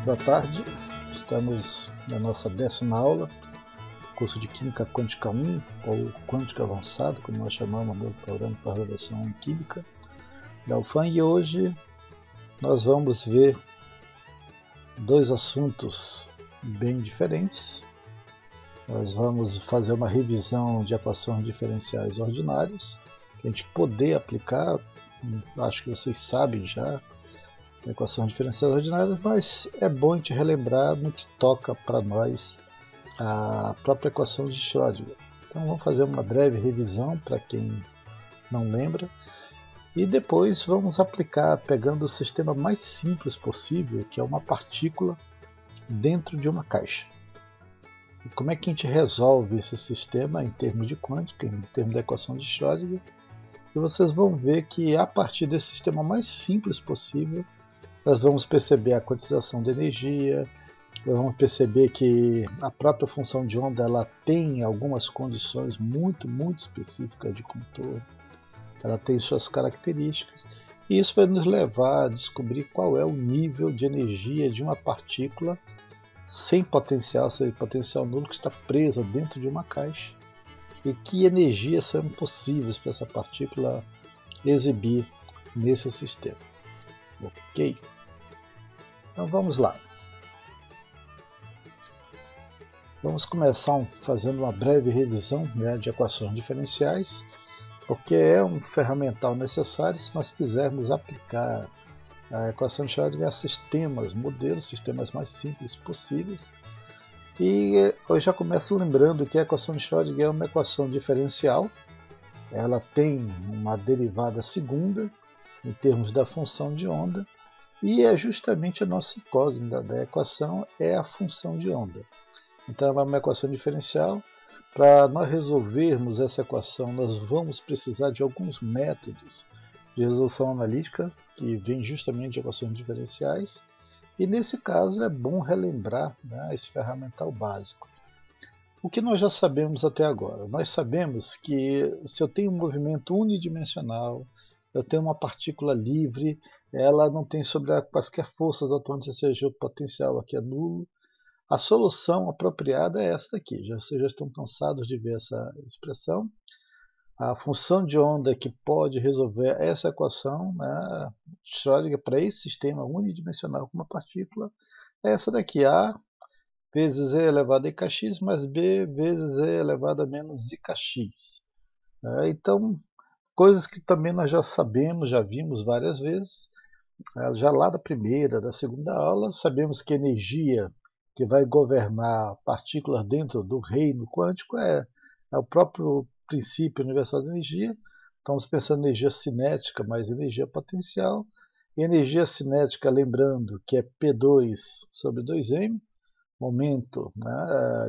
Boa tarde, estamos na nossa 10ª aula, curso de Química Quântica 1, ou Quântica Avançado, como nós chamamos no programa para Revolução em Química da UFAM, e hoje nós vamos ver dois assuntos bem diferentes. Nós vamos fazer uma revisão de equações diferenciais ordinárias, para a gente poder aplicar. Acho que vocês sabem já equações diferenciais ordinárias, mas é bom a gente relembrar no que toca para nós a própria equação de Schrödinger. Então vamos fazer uma breve revisão para quem não lembra e depois vamos aplicar pegando o sistema mais simples possível, que é uma partícula dentro de uma caixa. E como é que a gente resolve esse sistema em termos de quântica, em termos da equação de Schrödinger? E vocês vão ver que a partir desse sistema mais simples possível nós vamos perceber a quantização de energia, nós vamos perceber que a própria função de onda ela tem algumas condições muito específicas de contorno, ela tem suas características, e isso vai nos levar a descobrir qual é o nível de energia de uma partícula sem potencial, sem potencial nulo, que está presa dentro de uma caixa, e que energias são possíveis para essa partícula exibir nesse sistema. Ok? Então vamos lá. Vamos começar fazendo uma breve revisão de equações diferenciais, porque é um ferramental necessário se nós quisermos aplicar a equação de Schrödinger a sistemas, modelos, sistemas mais simples possíveis. E eu já começo lembrando que a equação de Schrödinger é uma equação diferencial, ela tem uma derivada segunda em termos da função de onda, e é justamente a nossa incógnita da equação é a função de onda. Então ela é uma equação diferencial. Para nós resolvermos essa equação, nós vamos precisar de alguns métodos de resolução analítica, que vêm justamente de equações diferenciais, e nesse caso é bom relembrar esse ferramental básico. O que nós já sabemos até agora? Nós sabemos que se eu tenho um movimento unidimensional, eu tenho uma partícula livre, ela não tem sobre quaisquer forças atuantes, ou seja, o potencial aqui é nulo. A solução apropriada é essa daqui. Vocês já estão cansados de ver essa expressão. A função de onda que pode resolver essa equação, Schrödinger, para esse sistema unidimensional com uma partícula, é essa daqui, A vezes E elevado a IKX mais B vezes E elevado a menos IKX. Então, coisas que também nós já sabemos, já vimos várias vezes, já lá da primeira, da segunda aula, sabemos que a energia que vai governar partículas dentro do reino quântico é o próprio princípio universal da energia. Estamos pensando em energia cinética mais energia potencial. E energia cinética, lembrando que é P2 sobre 2m, momento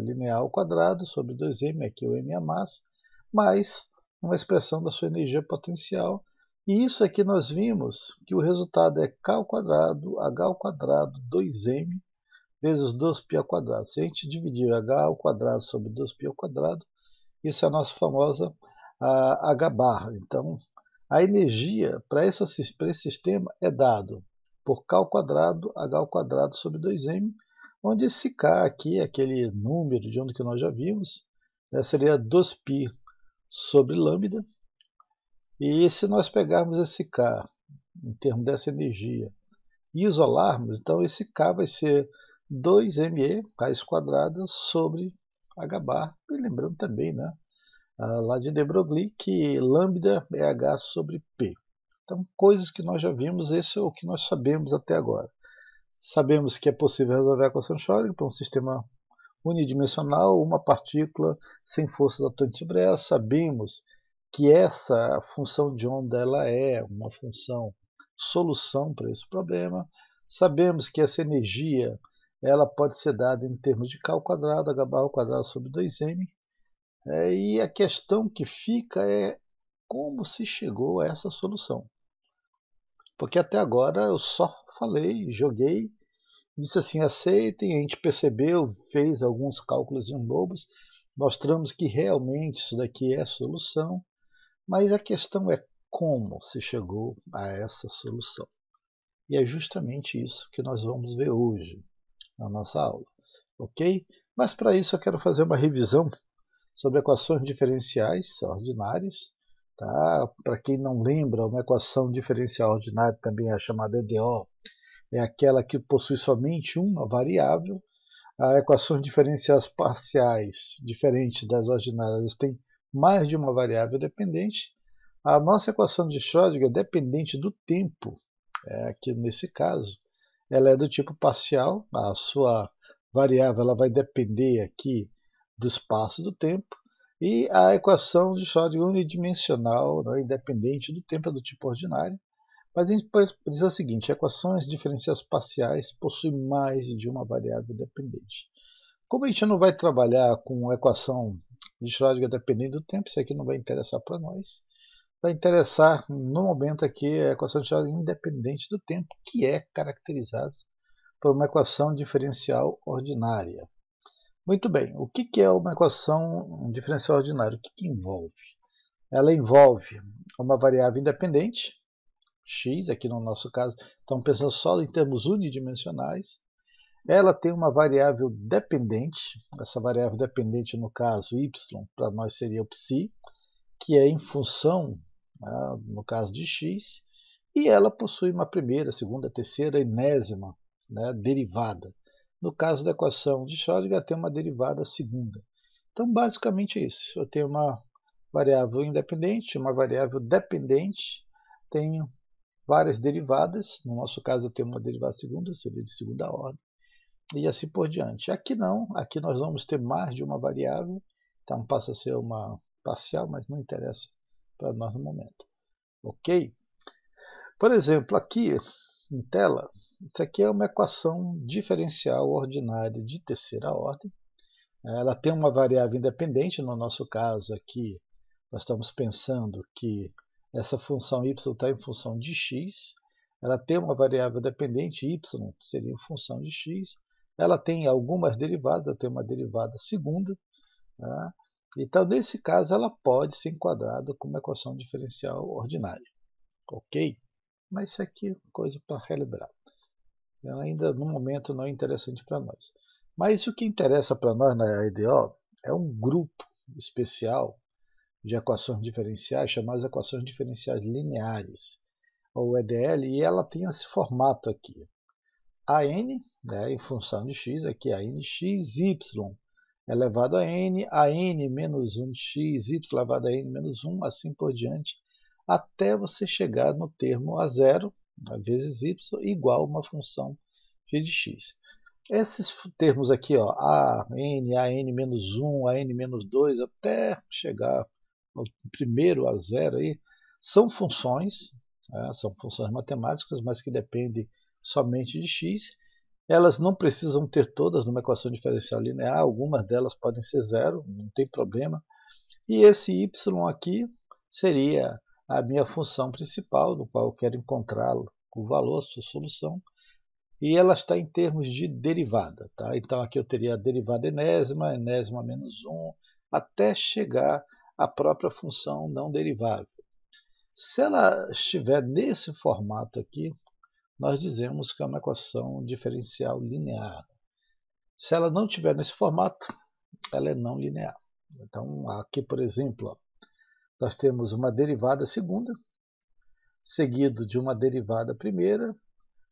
linear ao quadrado sobre 2m, aqui o m é a massa, mais uma expressão da sua energia potencial. E isso aqui nós vimos que o resultado é K ao quadrado, H ao quadrado, 2m, vezes 2π ao quadrado. Se a gente dividir H ao quadrado sobre 2π ao quadrado, isso é a nossa famosa H bar. Então, a energia para esse sistema é dado por K ao quadrado, H ao quadrado sobre 2m, onde esse K aqui, aquele número de onde que nós já vimos, seria 2π sobre lambda. E se nós pegarmos esse K, em termos dessa energia, e isolarmos, então esse K vai ser 2me raiz quadrada sobre h bar. E lembrando também, lá de de Broglie, que lambda é h sobre p. Então, coisas que nós já vimos, esse é o que nós sabemos até agora. Sabemos que é possível resolver a equação de Schrödinger para um sistema unidimensional, uma partícula sem forças atuantes sobre ela. Sabemos que essa função de onda ela é uma função solução para esse problema. Sabemos que essa energia ela pode ser dada em termos de K ao quadrado, H bar ao quadrado sobre 2m. E a questão que fica é como se chegou a essa solução. Porque até agora eu só falei, joguei, disse assim, aceitem, a gente percebeu, fez alguns cálculos bobos, mostramos que realmente isso daqui é a solução, mas a questão é como se chegou a essa solução. E é justamente isso que nós vamos ver hoje. na nossa aula, ok? Mas para isso eu quero fazer uma revisão sobre equações diferenciais ordinárias. Tá? Para quem não lembra, uma equação diferencial ordinária também é chamada EDO, é aquela que possui somente uma variável. As equações diferenciais parciais, diferentes das ordinárias, têm mais de uma variável dependente. A nossa equação de Schrödinger é dependente do tempo. Aqui nesse caso, ela é do tipo parcial, a sua variável ela vai depender aqui do espaço do tempo, e a equação de Schrödinger unidimensional, né, independente do tempo, é do tipo ordinário. Mas a gente pode dizer o seguinte: equações diferenciais parciais possuem mais de uma variável dependente. Como a gente não vai trabalhar com equação de Schrödinger dependente do tempo, isso aqui não vai interessar para nós. Vai interessar no momento aqui a equação de Schrödinger independente do tempo, que é caracterizada por uma equação diferencial ordinária. Muito bem, o que é uma equação diferencial ordinária? O que envolve? Ela envolve uma variável independente, x, aqui no nosso caso, estamos pensando só em termos unidimensionais. Ela tem uma variável dependente, essa variável dependente no caso y, para nós seria o psi, que é em função, né, no caso de x, e ela possui uma primeira, segunda, terceira, enésima, né, derivada. No caso da equação de Schrödinger, tem uma derivada segunda. Então, basicamente é isso. Eu tenho uma variável independente, uma variável dependente, tenho várias derivadas. No nosso caso, eu tenho uma derivada segunda, seria de segunda ordem, e assim por diante. Aqui não, aqui nós vamos ter mais de uma variável, então passa a ser uma parcial, mas não interessa para nós no momento. Ok? Por exemplo, aqui em tela, isso aqui é uma equação diferencial ordinária de terceira ordem. Ela tem uma variável independente, no nosso caso aqui, nós estamos pensando que essa função y está em função de x. Ela tem uma variável dependente, y seria em função de x. Ela tem algumas derivadas, ela tem uma derivada segunda. Tá? Então, nesse caso, ela pode ser enquadrada como uma equação diferencial ordinária. Ok? Mas isso aqui é coisa para relembrar. Ainda no momento não é interessante para nós. Mas o que interessa para nós na EDO é um grupo especial de equações diferenciais chamadas equações diferenciais lineares, ou EDL, e ela tem esse formato aqui. AN, né, em função de x, aqui é ANx, y elevado a n menos 1 de x, y elevado a n menos 1, assim por diante, até você chegar no termo a zero, vezes y, igual a uma função g de x. Esses termos aqui, ó, an menos 1, an menos 2, até chegar ao primeiro a zero, aí, são funções matemáticas, mas que dependem somente de x. Elas não precisam ter todas numa equação diferencial linear, algumas delas podem ser zero, não tem problema. E esse y aqui seria a minha função principal, no qual eu quero encontrar o valor, a sua solução, e ela está em termos de derivada. Tá? Então aqui eu teria a derivada enésima, enésima menos 1, até chegar à própria função não derivável. Se ela estiver nesse formato aqui, nós dizemos que é uma equação diferencial linear. Se ela não estiver nesse formato, ela é não linear. Então aqui, por exemplo, ó, nós temos uma derivada segunda, seguido de uma derivada primeira,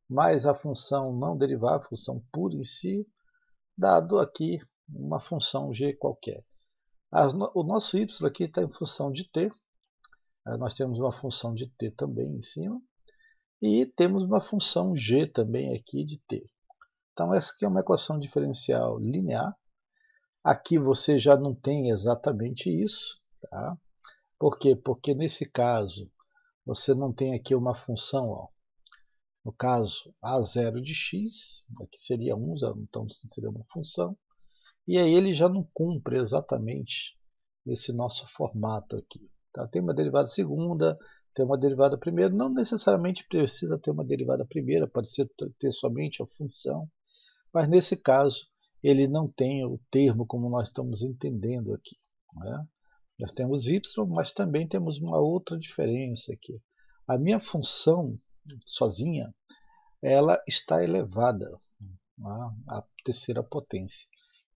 mais a função não derivável, a função pura em si, dado aqui uma função g qualquer. O nosso y aqui está em função de t, nós temos uma função de t também em cima, e temos uma função g também aqui de t. Então essa aqui é uma equação diferencial linear. Aqui você já não tem exatamente isso. Tá? Por quê? Porque nesse caso você não tem aqui uma função, ó, no caso a0 de x, aqui seria 1, então seria uma função, e aí ele já não cumpre exatamente esse nosso formato aqui. Tá? Tem uma derivada segunda, tem uma derivada primeira, não necessariamente precisa ter uma derivada primeira, pode ser ter somente a função, mas nesse caso ele não tem o termo como nós estamos entendendo aqui. Né? Nós temos y, mas também temos uma outra diferença aqui. A minha função sozinha, ela está elevada. a terceira potência.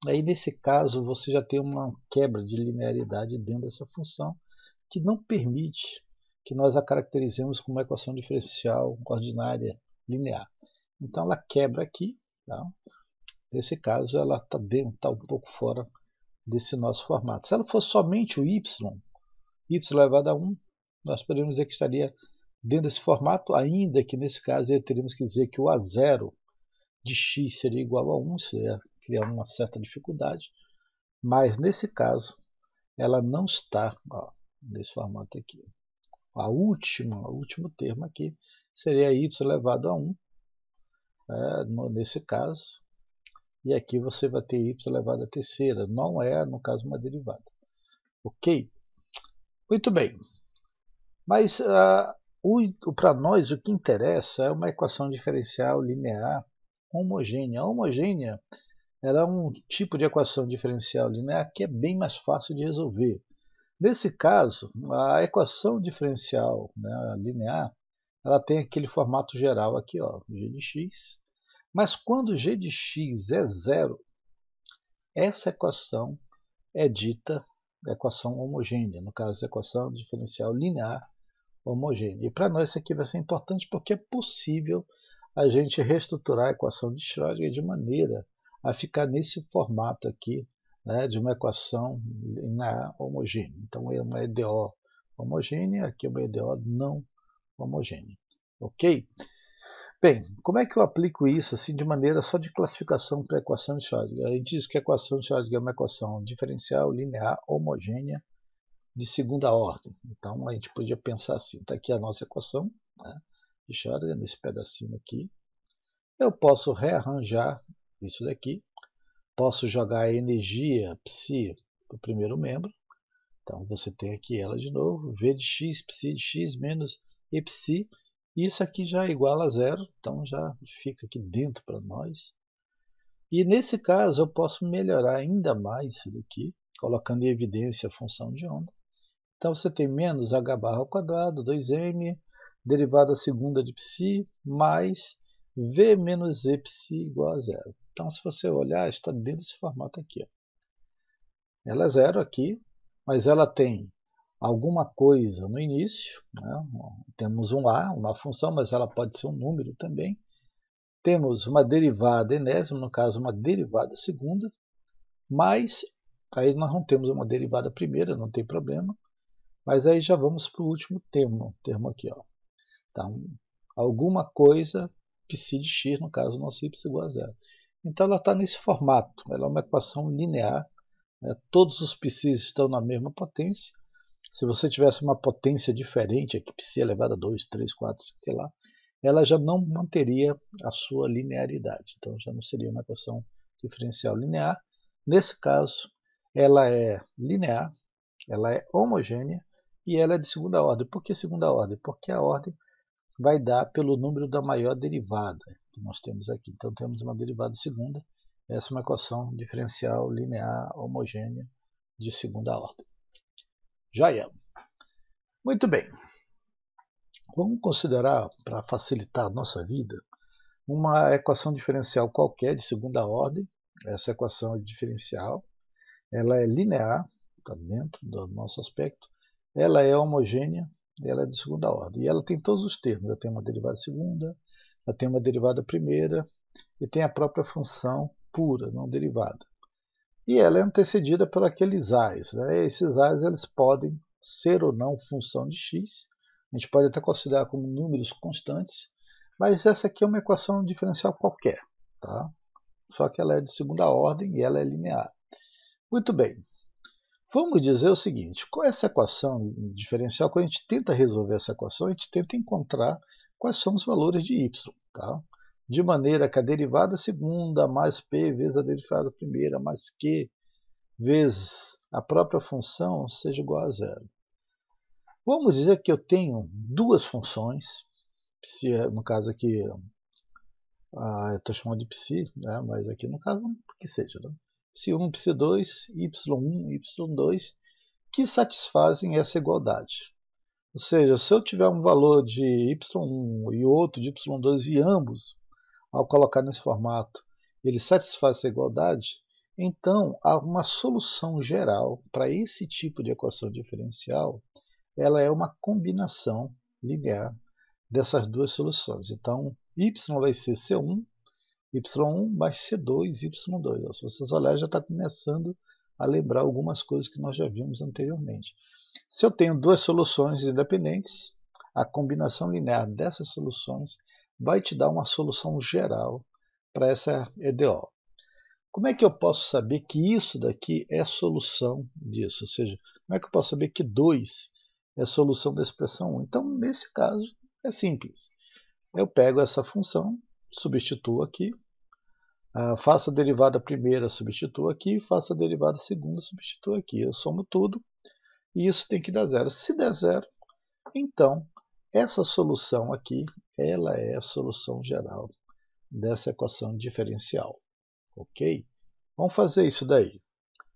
Aí nesse caso você já tem uma quebra de linearidade dentro dessa função que não permite que nós a caracterizemos como uma equação diferencial ordinária linear. Então ela quebra aqui, tá? Nesse caso ela está um pouco fora desse nosso formato. Se ela fosse somente o y elevado a 1, nós poderíamos dizer que estaria dentro desse formato, ainda que nesse caso teríamos que dizer que o A0 de x seria igual a 1, isso ia criar uma certa dificuldade, mas nesse caso ela não está nesse formato aqui. O último termo aqui seria y elevado a 1, nesse caso, e aqui você vai ter y elevado a terceira, não é, no caso, uma derivada. Ok? Muito bem. Mas para nós o que interessa é uma equação diferencial linear homogênea. A homogênea era um tipo de equação diferencial linear que é bem mais fácil de resolver. Nesse caso, a equação diferencial, né, linear, ela tem aquele formato geral aqui, ó, g de x. Mas quando g de x é zero, essa equação é dita equação homogênea, no caso, a equação diferencial linear homogênea. E para nós isso aqui vai ser importante porque é possível a gente reestruturar a equação de Schrödinger de maneira a ficar nesse formato aqui, né, de uma equação linear homogênea. Então é uma EDO homogênea, aqui é uma EDO não homogênea. Ok? Bem, como é que eu aplico isso assim de maneira só de classificação para a equação de Schrödinger? A gente diz que a equação de Schrödinger é uma equação diferencial linear homogênea de segunda ordem. Então a gente podia pensar assim, está aqui a nossa equação, né, de Schrödinger, nesse pedacinho aqui. Eu posso rearranjar isso daqui, posso jogar a energia psi para o primeiro membro. Então você tem aqui ela de novo, v de x, psi de x menos e psi. Isso aqui já é igual a zero, então já fica aqui dentro para nós. E nesse caso eu posso melhorar ainda mais isso daqui, colocando em evidência a função de onda. Então você tem menos h barra ao quadrado, 2m, derivada segunda de psi, mais v menos e psi igual a zero. Então se você olhar, está dentro desse formato aqui. Ó. Ela é zero aqui, mas ela tem alguma coisa no início, né? Temos um a, uma função, mas ela pode ser um número também. Temos uma derivada enésima, no caso uma derivada segunda, mas aí nós não temos uma derivada primeira, não tem problema, mas aí já vamos para o último termo aqui. Ó. Então, alguma coisa psi de x, no caso nosso y igual a zero. Então ela está nesse formato, ela é uma equação linear, né? Todos os psis estão na mesma potência. Se você tivesse uma potência diferente, aqui psi elevado a 2, 3, 4, 5, sei lá, ela já não manteria a sua linearidade. Então já não seria uma equação diferencial linear. Nesse caso, ela é linear, ela é homogênea e ela é de segunda ordem. Por que segunda ordem? Porque a ordem vai dar pelo número da maior derivada que nós temos aqui. Então temos uma derivada segunda. Essa é uma equação diferencial linear homogênea de segunda ordem. Joia! Muito bem. Vamos considerar, para facilitar a nossa vida, uma equação diferencial qualquer de segunda ordem. Essa equação é diferencial. Ela é linear, está dentro do nosso aspecto. Ela é homogênea, ela é de segunda ordem. E ela tem todos os termos. Ela tem uma derivada segunda, ela tem uma derivada primeira e tem a própria função pura, não derivada. E ela é antecedida por aqueles a's. Né? Esses a's eles podem ser ou não função de x. A gente pode até considerar como números constantes, mas essa aqui é uma equação diferencial qualquer. Tá? Só que ela é de segunda ordem e ela é linear. Muito bem. Vamos dizer o seguinte, com essa equação diferencial, quando a gente tenta resolver essa equação, a gente tenta encontrar quais são os valores de y. Tá? De maneira que a derivada segunda mais p vezes a derivada primeira mais q vezes a própria função seja igual a zero. Vamos dizer que eu tenho duas funções, no caso aqui, eu estou chamando de psi, né, mas aqui no caso, que seja, né? Psi1, Psi2, y1, y2, que satisfazem essa igualdade. Ou seja, se eu tiver um valor de y1 e outro de y2 e ambos, ao colocar nesse formato, ele satisfaz essa igualdade, então há uma solução geral para esse tipo de equação diferencial, ela é uma combinação linear dessas duas soluções. Então, y vai ser C1, y1 mais C2, y2. Se vocês olharem, já está começando a lembrar algumas coisas que nós já vimos anteriormente. Se eu tenho duas soluções independentes, a combinação linear dessas soluções vai te dar uma solução geral para essa EDO. Como é que eu posso saber que isso daqui é solução disso? Ou seja, como é que eu posso saber que 2 é solução da expressão 1? Então, nesse caso, é simples. Eu pego essa função, substituo aqui, faço a derivada primeira, substituo aqui, faço a derivada segunda, substituo aqui. Eu somo tudo e isso tem que dar zero. Se der zero, então essa solução aqui, ela é a solução geral dessa equação diferencial. Ok? Vamos fazer isso daí.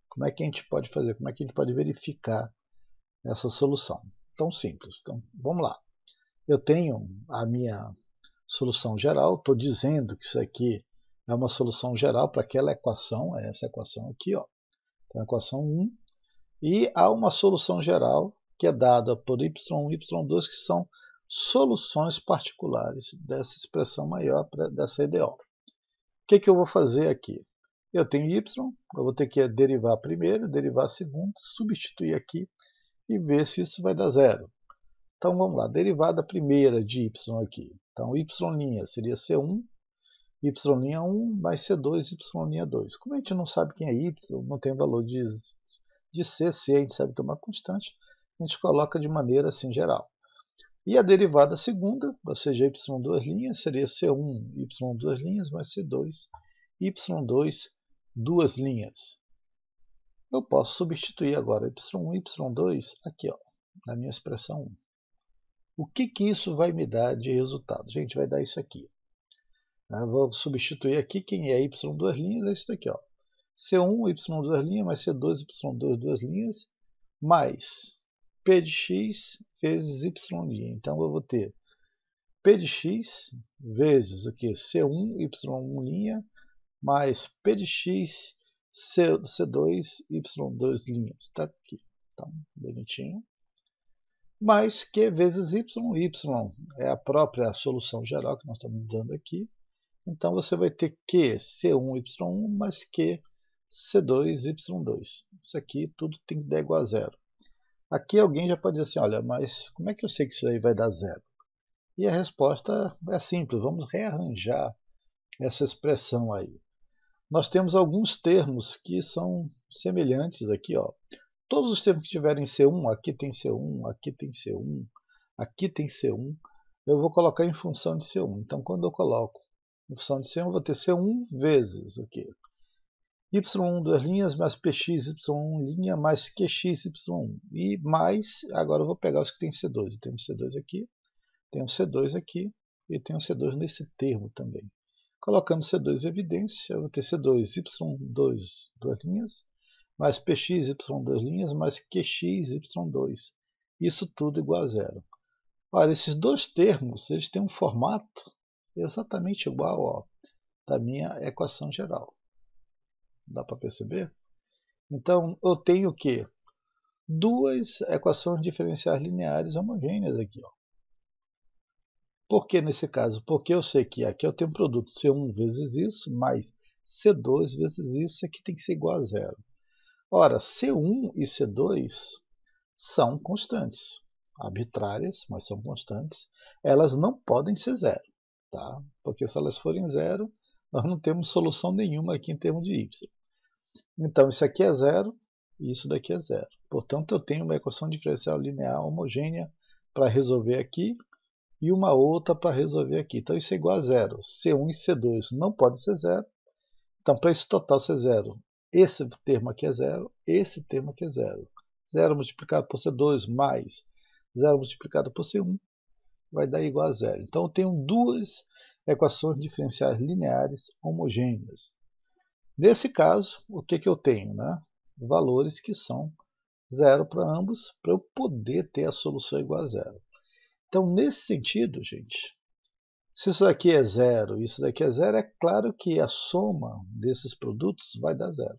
Como é que a gente pode fazer? Como é que a gente pode verificar essa solução? Tão simples. Então, vamos lá. Eu tenho a minha solução geral, estou dizendo que isso aqui é uma solução geral para aquela equação, é essa equação aqui, ó. Então, a equação 1. E há uma solução geral que é dada por y1 e y2, que são soluções particulares dessa expressão maior, dessa EDO. O que eu vou fazer aqui? Eu tenho y, eu vou ter que derivar a primeira, derivar a segunda, substituir aqui e ver se isso vai dar zero. Então vamos lá, derivada primeira de y aqui. Então y' seria C1, y'1 mais C2, y'2. Como a gente não sabe quem é y, não tem valor de C, a gente sabe que é uma constante, a gente coloca de maneira assim geral. E a derivada segunda, ou seja, y' seria C1, y' mais C2, y2, duas linhas. Eu posso substituir agora y1, y2 aqui, ó, na minha expressão 1. O que isso vai me dar de resultado? Gente, vai dar isso aqui. Eu vou substituir aqui quem é y, duas linhas, é isso daqui, ó. C1, y, duas linhas, mais C2, y2, duas linhas, mais P de x vezes y'. Então, eu vou ter P de x vezes o que? C1, y1', mais P de x, C2, y2 linhas. Está aqui. Então, bonitinho. Mais Q vezes y. Y é a própria solução geral que nós estamos dando aqui. Então, você vai ter Q, C1, y1, mais Q, C2, y2. Isso aqui tudo tem que dar igual a zero. Aqui alguém já pode dizer assim, olha, mas como é que eu sei que isso aí vai dar zero? E a resposta é simples, vamos rearranjar essa expressão aí. Nós temos alguns termos que são semelhantes aqui, ó. Todos os termos que tiverem C1, aqui tem C1, aqui tem C1, aqui tem C1, eu vou colocar em função de C1. Então, quando eu coloco em função de C1, eu vou ter C1 vezes o quê? Y1, duas linhas, mais PX, Y1, linha, mais QX, Y1. E mais, agora eu vou pegar os que tem C2. Eu tenho C2 aqui, tenho C2 aqui, e tenho C2 nesse termo também. Colocando C2 em evidência, eu vou ter C2, Y2, duas linhas, mais PX, Y2 linhas, mais QX, Y2. Isso tudo igual a zero. Olha, esses dois termos, eles têm um formato exatamente igual ó, da minha equação geral. Dá para perceber? Então, eu tenho o quê? Duas equações diferenciais lineares homogêneas aqui. Ó. Por que nesse caso? Porque eu sei que aqui eu tenho um produto C1 vezes isso, mais C2 vezes isso, aqui tem que ser igual a zero. Ora, C1 e C2 são constantes, arbitrárias, mas são constantes. Elas não podem ser zero, tá? Porque se elas forem zero, nós não temos solução nenhuma aqui em termos de y. Então, isso aqui é zero e isso daqui é zero. Portanto, eu tenho uma equação diferencial linear homogênea para resolver aqui e uma outra para resolver aqui. Então, isso é igual a zero. C1 e C2 não pode ser zero. Então, para esse total ser zero, esse termo aqui é zero, esse termo aqui é zero. 0 multiplicado por C2 mais 0 multiplicado por C1 vai dar igual a zero. Então, eu tenho duas equações diferenciais lineares homogêneas. Nesse caso, o que eu tenho? Né? Valores que são zero para ambos, para eu poder ter a solução igual a zero. Então, nesse sentido, gente, Se isso daqui é zero e isso daqui é zero, é claro que a soma desses produtos vai dar zero.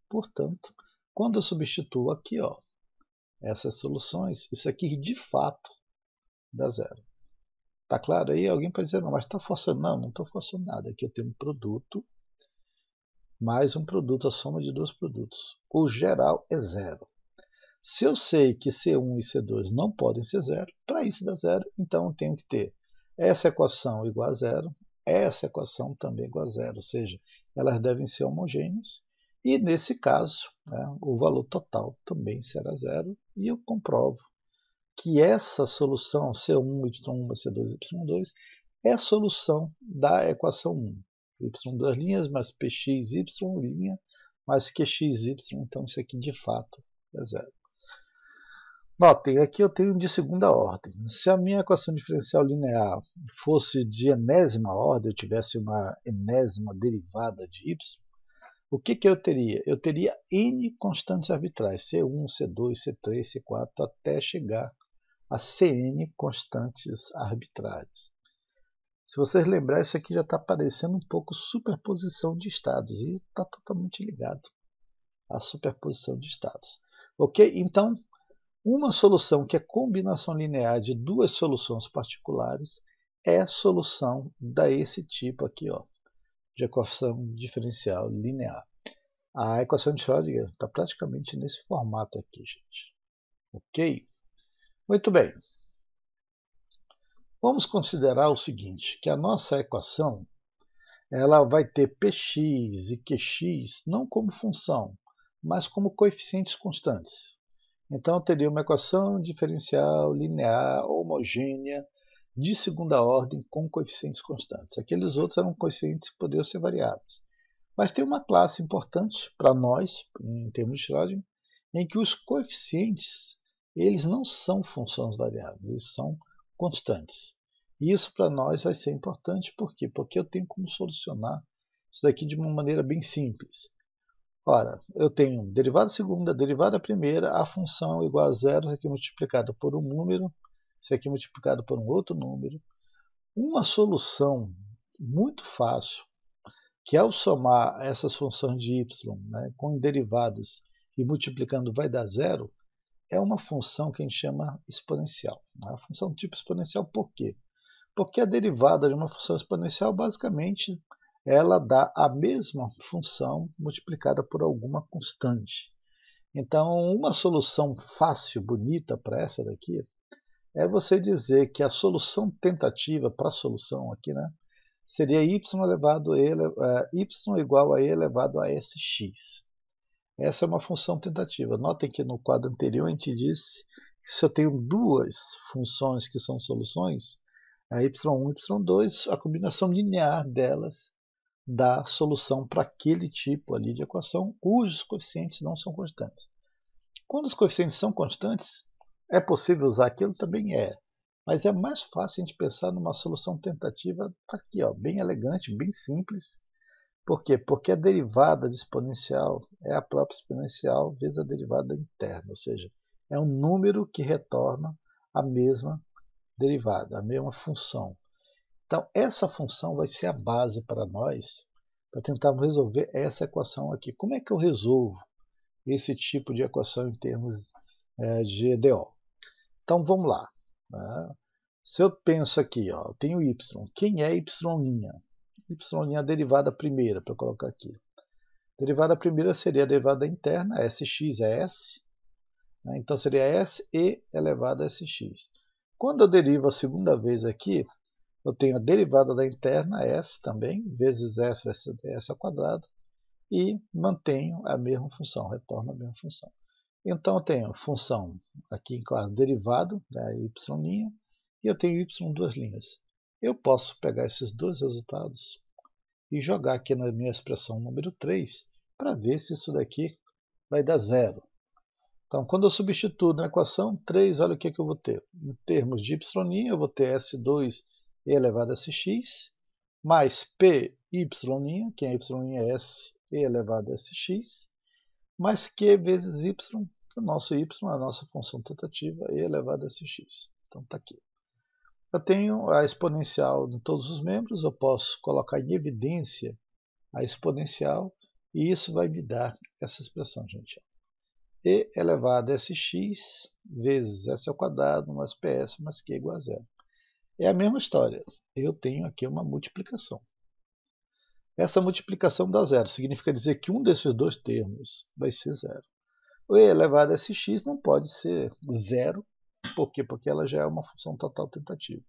Portanto, quando eu substituo aqui, ó, essas soluções, isso aqui de fato dá zero. Tá claro aí? Alguém pode dizer, não, mas está forçando. Não, não estou forçando nada. Aqui eu tenho um produto mais um produto, a soma de dois produtos. O geral é zero. Se eu sei que C1 e C2 não podem ser zero, para isso dar zero, então eu tenho que ter essa equação igual a zero, essa equação também igual a zero, ou seja, elas devem ser homogêneas, e nesse caso, né, o valor total também será zero, e eu comprovo que essa solução C1, Y1, C2, Y2 é a solução da equação 1. Y2 linhas mais px, y linha mais qx, y, então isso aqui de fato é zero. Notem, aqui eu tenho de segunda ordem. Se a minha equação diferencial linear fosse de enésima ordem, eu tivesse uma enésima derivada de y, o que eu teria? Eu teria n constantes arbitrais, C1, C2, C3, C4, até chegar a Cn constantes arbitrárias. Se vocês lembrarem, isso aqui já está parecendo um pouco superposição de estados, e está totalmente ligado à superposição de estados. Ok? Então, uma solução que é combinação linear de duas soluções particulares é a solução desse tipo aqui, ó, de equação diferencial linear. A equação de Schrödinger está praticamente nesse formato aqui, gente. Ok? Muito bem. Vamos considerar o seguinte, que a nossa equação ela vai ter px e qx não como função, mas como coeficientes constantes. Então, eu teria uma equação diferencial linear homogênea de segunda ordem com coeficientes constantes. Aqueles outros eram coeficientes que poderiam ser variáveis. Mas tem uma classe importante para nós, em termos de Schrödinger, em que os coeficientes eles não são funções variáveis, eles são constantes. E isso para nós vai ser importante, por quê? Porque eu tenho como solucionar isso daqui de uma maneira bem simples. Ora, eu tenho derivada segunda, derivada primeira, a função igual a zero, isso aqui multiplicado por um número, isso aqui multiplicado por um outro número. Uma solução muito fácil, que ao somar essas funções de y, né, com derivadas e multiplicando vai dar zero, é uma função que a gente chama exponencial. Né? A função do tipo exponencial por quê? Porque a derivada de uma função exponencial, basicamente, ela dá a mesma função multiplicada por alguma constante. Então, uma solução fácil, bonita para essa daqui, é você dizer que a solução tentativa para a solução aqui, né, seria y elevado a y igual a e elevado a sx. Essa é uma função tentativa. Notem que no quadro anterior a gente disse que se eu tenho duas funções que são soluções, a y1 e y2, a combinação linear delas dá solução para aquele tipo ali de equação cujos coeficientes não são constantes. Quando os coeficientes são constantes, é possível usar aquilo? Também é. Mas é mais fácil a gente pensar numa solução tentativa aqui, ó, bem elegante, bem simples. Por quê? Porque a derivada de exponencial é a própria exponencial vezes a derivada interna, ou seja, é um número que retorna a mesma derivada, a mesma função. Então, essa função vai ser a base para nós, para tentarmos resolver essa equação aqui. Como é que eu resolvo esse tipo de equação em termos de EDO? Então, vamos lá. Né? Se eu penso aqui, ó, eu tenho y. Quem é y'? Y' é a derivada primeira, para eu colocar aqui. A derivada primeira seria a derivada interna, sx é s. Né? Então, seria s e elevado a sx. Quando eu derivo a segunda vez aqui, eu tenho a derivada da interna, s também, vezes s vai ser s ao quadrado, e mantenho a mesma função, retorno a mesma função. Então eu tenho função aqui, claro, derivado, né, y', e eu tenho y duas linhas. Eu posso pegar esses dois resultados e jogar aqui na minha expressão número 3 para ver se isso daqui vai dar zero. Então, quando eu substituo na equação 3, olha o que eu vou ter. Em termos de y', eu vou ter s2 e elevado a sx, mais py', que é y' é s e elevado a sx, mais q vezes y, o nosso y, a nossa função tentativa, e elevado a sx. Então está aqui. Eu tenho a exponencial de todos os membros, eu posso colocar em evidência a exponencial e isso vai me dar essa expressão, gente. E elevado a sx vezes s ao quadrado mais ps mais q igual a zero. É a mesma história. Eu tenho aqui uma multiplicação. Essa multiplicação dá zero. Significa dizer que um desses dois termos vai ser zero. O e elevado a sx não pode ser zero. Por quê? Porque ela já é uma função total tentativa.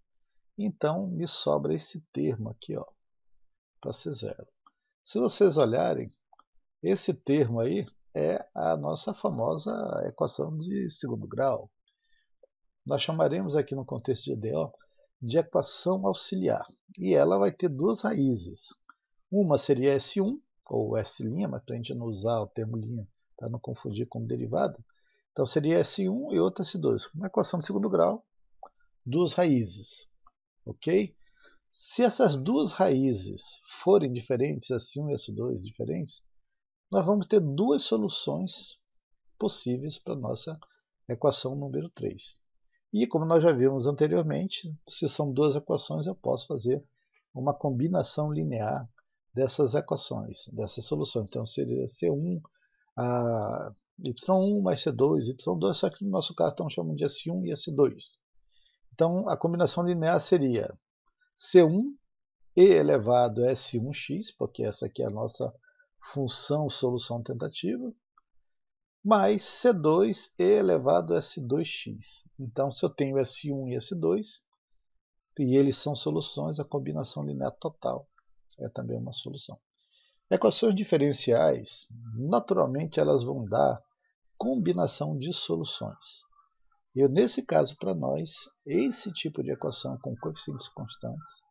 Então, me sobra esse termo aqui, para ser zero. Se vocês olharem, esse termo aí é a nossa famosa equação de segundo grau. Nós chamaremos aqui no contexto de EDO de equação auxiliar. E ela vai ter duas raízes. Uma seria S1, ou S', mas para a gente não usar o termo linha, para não confundir com derivada. Então seria S1 e outra S2. Uma equação de segundo grau, duas raízes. Ok? Se essas duas raízes forem diferentes, S1 e S2 diferentes, nós vamos ter duas soluções possíveis para a nossa equação número 3. E como nós já vimos anteriormente, se são duas equações, eu posso fazer uma combinação linear dessas equações, dessas soluções. Então seria C1, Y1 mais C2, Y2, só que no nosso caso estamos chamando de S1 e S2. Então a combinação linear seria C1 e elevado a S1x, porque essa aqui é a nossa função solução tentativa, mais C2 e elevado a S2x. Então, se eu tenho S1 e S2, e eles são soluções, a combinação linear total é também uma solução. Equações diferenciais, naturalmente, elas vão dar combinação de soluções. E nesse caso, para nós, esse tipo de equação com coeficientes constantes,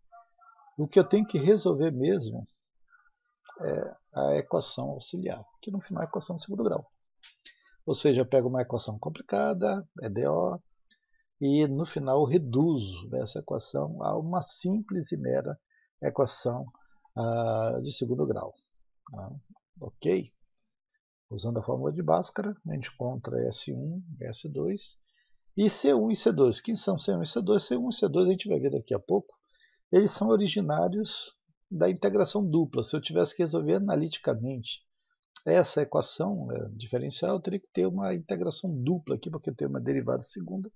o que eu tenho que resolver mesmo é a equação auxiliar, que no final é a equação de segundo grau. Ou seja, eu pego uma equação complicada, EDO, e no final reduzo essa equação a uma simples e mera equação de segundo grau. Ok? Usando a fórmula de Bhaskara, a gente encontra S1, S2 e C1 e C2. Quem são C1 e C2? C1 e C2 a gente vai ver daqui a pouco. Eles são originários da integração dupla. Se eu tivesse que resolver analiticamente essa equação diferencial, eu teria que ter uma integração dupla aqui, porque eu tenho uma derivada segunda,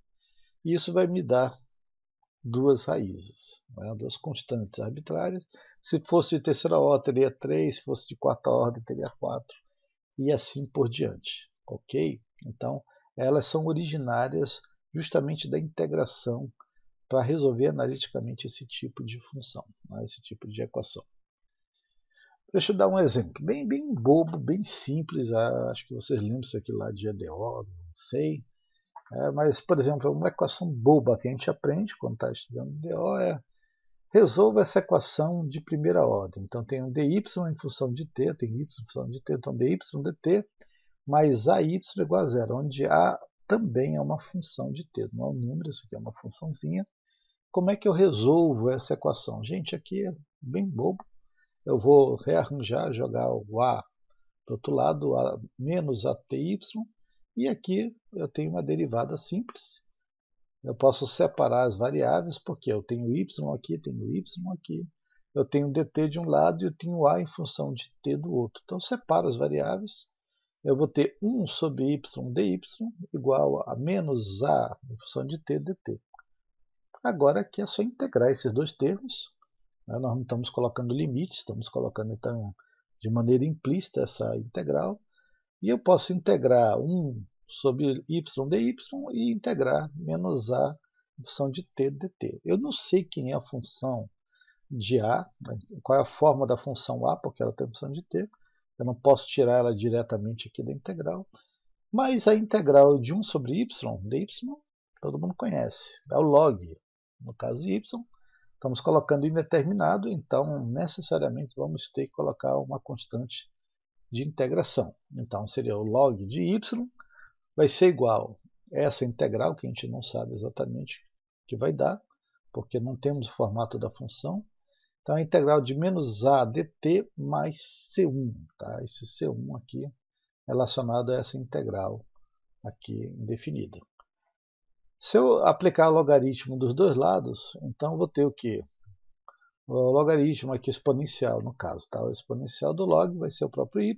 e isso vai me dar duas raízes, duas constantes arbitrárias. Se fosse de terceira ordem, teria 3, se fosse de quarta ordem, teria 4, e assim por diante. Ok? Então, elas são originárias justamente da integração para resolver analiticamente esse tipo de função, esse tipo de equação. Deixa eu dar um exemplo, bem bobo, bem simples, acho que vocês lembram isso aqui lá de EDO, não sei. Mas, por exemplo, uma equação boba que a gente aprende quando está estudando EDO é resolva essa equação de primeira ordem. Então tem um dy em função de t, tem y em função de t, então dy dt mais ay igual a zero, onde a também é uma função de t, não é um número, isso aqui é uma funçãozinha. Como é que eu resolvo essa equação? Gente, aqui é bem bobo. Eu vou rearranjar, jogar o a do outro lado, a menos ATY, e aqui eu tenho uma derivada simples. Eu posso separar as variáveis, porque eu tenho y aqui, tenho y aqui, eu tenho dt de um lado e eu tenho a em função de t do outro. Então, eu separo as variáveis, eu vou ter 1 sobre y dy igual a menos a em função de t dt. Agora aqui é só integrar esses dois termos. Nós não estamos colocando limites, estamos colocando então de maneira implícita essa integral. E eu posso integrar 1 sobre y dy e integrar menos a em função de t dt. Eu não sei quem é a função de a, qual é a forma da função a, porque ela tem a função de t. Eu não posso tirar ela diretamente aqui da integral. Mas a integral de 1 sobre y, dy, todo mundo conhece. É o log. No caso de y, estamos colocando indeterminado, então necessariamente vamos ter que colocar uma constante de integração. Então seria o log de y vai ser igual a essa integral, que a gente não sabe exatamente o que vai dar, porque não temos o formato da função. Então a integral de menos a dt mais c1, tá? Esse c1 aqui relacionado a essa integral aqui indefinida. Se eu aplicar logaritmo dos dois lados, então eu vou ter o quê? O logaritmo aqui exponencial, no caso. Tá? O exponencial do log vai ser o próprio y,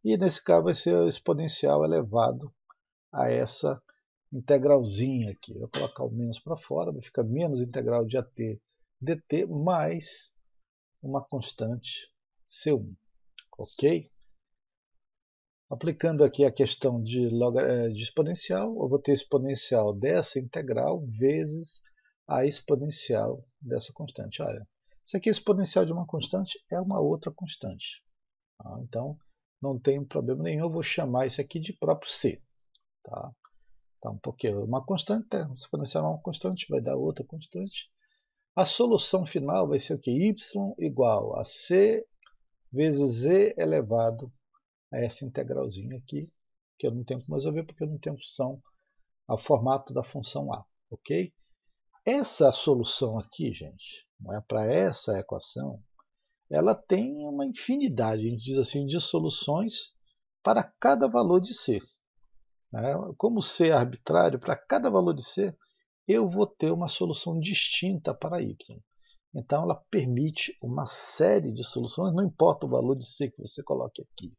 e nesse caso vai ser o exponencial elevado a essa integralzinha aqui. Eu vou colocar o menos para fora, vai ficar menos integral de AT dt mais uma constante C1. Ok? Aplicando aqui a questão de exponencial, eu vou ter exponencial dessa integral vezes a exponencial dessa constante. Olha, isso aqui é exponencial de uma constante, é uma outra constante. Tá? Então, não tem problema nenhum, eu vou chamar isso aqui de próprio C. Tá? Então, porque uma constante, exponencial é uma constante, vai dar outra constante. A solução final vai ser o que? Y igual a C vezes Z elevado a essa integralzinha aqui, que eu não tenho como resolver porque eu não tenho função ao formato da função A, ok? Essa solução aqui, gente, não é para essa equação, ela tem uma infinidade, a gente diz assim, de soluções para cada valor de C. Como C é arbitrário, para cada valor de C, eu vou ter uma solução distinta para Y. Então, ela permite uma série de soluções, não importa o valor de C que você coloque aqui.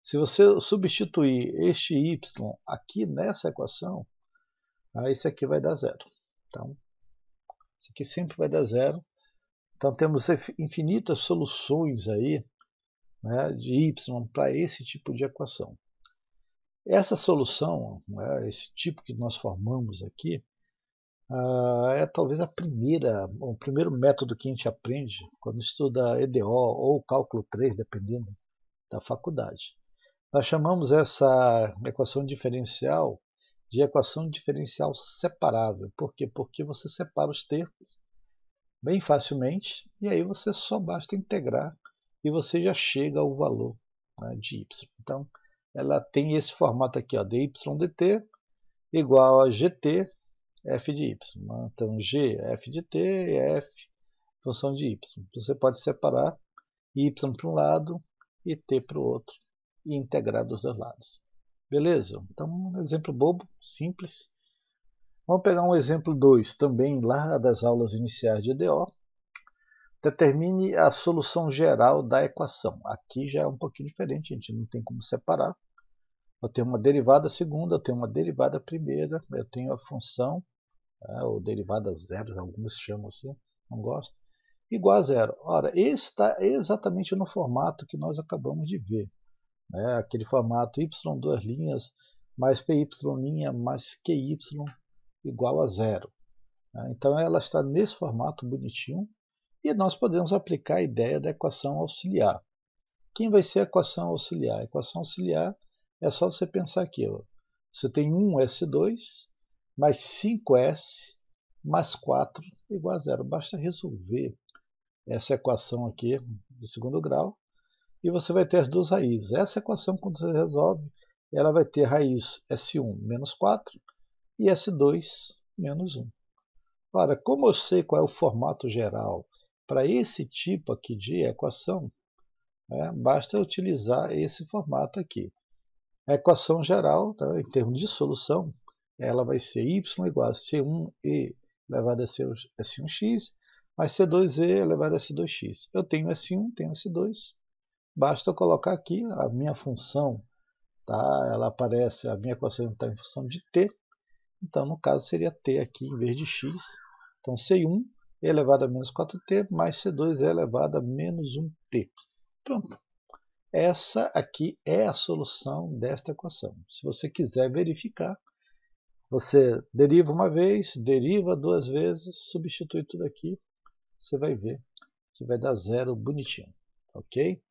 Se você substituir este y aqui nessa equação, isso aqui vai dar zero. Então, isso aqui sempre vai dar zero. Então, temos infinitas soluções aí, né, de y para esse tipo de equação. Essa solução, né, esse tipo que nós formamos aqui, é talvez o primeiro método que a gente aprende quando estuda EDO ou cálculo 3, dependendo da faculdade. Nós chamamos essa equação diferencial de equação diferencial separável. Por quê? Porque você separa os termos bem facilmente e aí você só basta integrar e você já chega ao valor, né, de y. Então, ela tem esse formato aqui, ó, dy dt igual a gt f de y. Então, g f de t e f função de y. Você pode separar y para um lado e t para o outro e integrar dos dois lados. Beleza? Então, um exemplo bobo, simples. Vamos pegar um exemplo 2, também lá das aulas iniciais de EDO. Determine a solução geral da equação. Aqui já é um pouquinho diferente, a gente não tem como separar. Eu tenho uma derivada segunda, eu tenho uma derivada primeira, eu tenho a função, ou derivada zero, alguns chamam assim, não gosto, igual a zero. Ora, esse está exatamente no formato que nós acabamos de ver. Aquele formato y duas linhas mais py' mais qy igual a zero. Então ela está nesse formato bonitinho e nós podemos aplicar a ideia da equação auxiliar. Quem vai ser a equação auxiliar? A equação auxiliar é só você pensar aqui. Ó. Você tem 1s2 mais 5s mais 4 igual a zero. Basta resolver essa equação aqui de segundo grau e você vai ter as duas raízes. Essa equação, quando você resolve, ela vai ter raiz S1 menos 4 e S2 menos 1. Ora, como eu sei qual é o formato geral para esse tipo aqui de equação, basta utilizar esse formato aqui. A equação geral, tá, em termos de solução, ela vai ser y igual a C1e elevado a S1x mais C2e elevado a S2x. Eu tenho S1, tenho S2. Basta eu colocar aqui a minha função, tá? Ela aparece, a minha equação está em função de t, então no caso seria t aqui em vez de x. Então C1 é elevado a menos 4t mais C2 é elevado a menos 1t. Pronto. Essa aqui é a solução desta equação. Se você quiser verificar, você deriva uma vez, deriva duas vezes, substitui tudo aqui, você vai ver que vai dar zero bonitinho, ok?